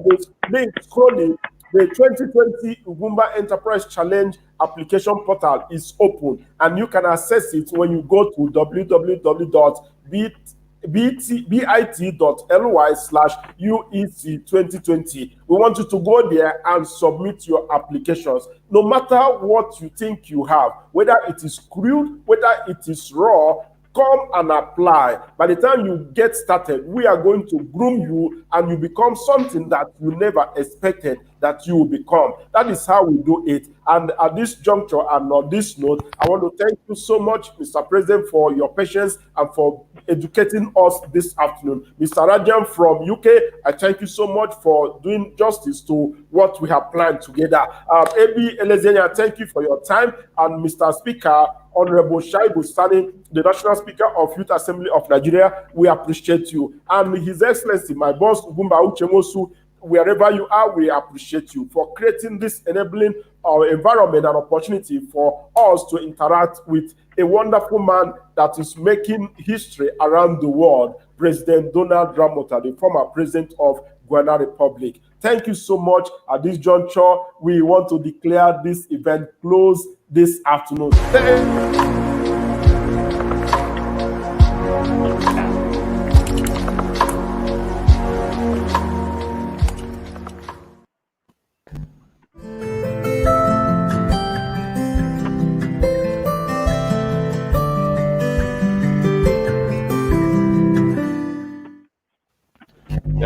this link scrolling. The 2020 Ugwumba Enterprise Challenge application portal is open, and you can access it when you go to www.bit.ly/UEC2020. We want you to go there and submit your applications. No matter what you think you have, whether it is crude, whether it is raw, come and apply. By the time you get started, we are going to groom you, and you become something that you never expected that you will become. That is how we do it. And at this juncture and on this note, I want to thank you so much, Mr. President, for your patience and for educating us this afternoon. Mr. Rajan from UK, I thank you so much for doing justice to what we have planned together. Ebi Elezenia, thank you for your time. And Mr. Speaker, Honorable Shaibu Sani, the National Speaker of Youth Assembly of Nigeria, we appreciate you. And His Excellency, my boss, Ugwumba Uchewosu, wherever you are, we appreciate you for creating this enabling environment and opportunity for us to interact with a wonderful man that is making history around the world, President Donald Ramotar, the former president of Guyana Republic. Thank you so much. At this juncture, we want to declare this event closed this afternoon.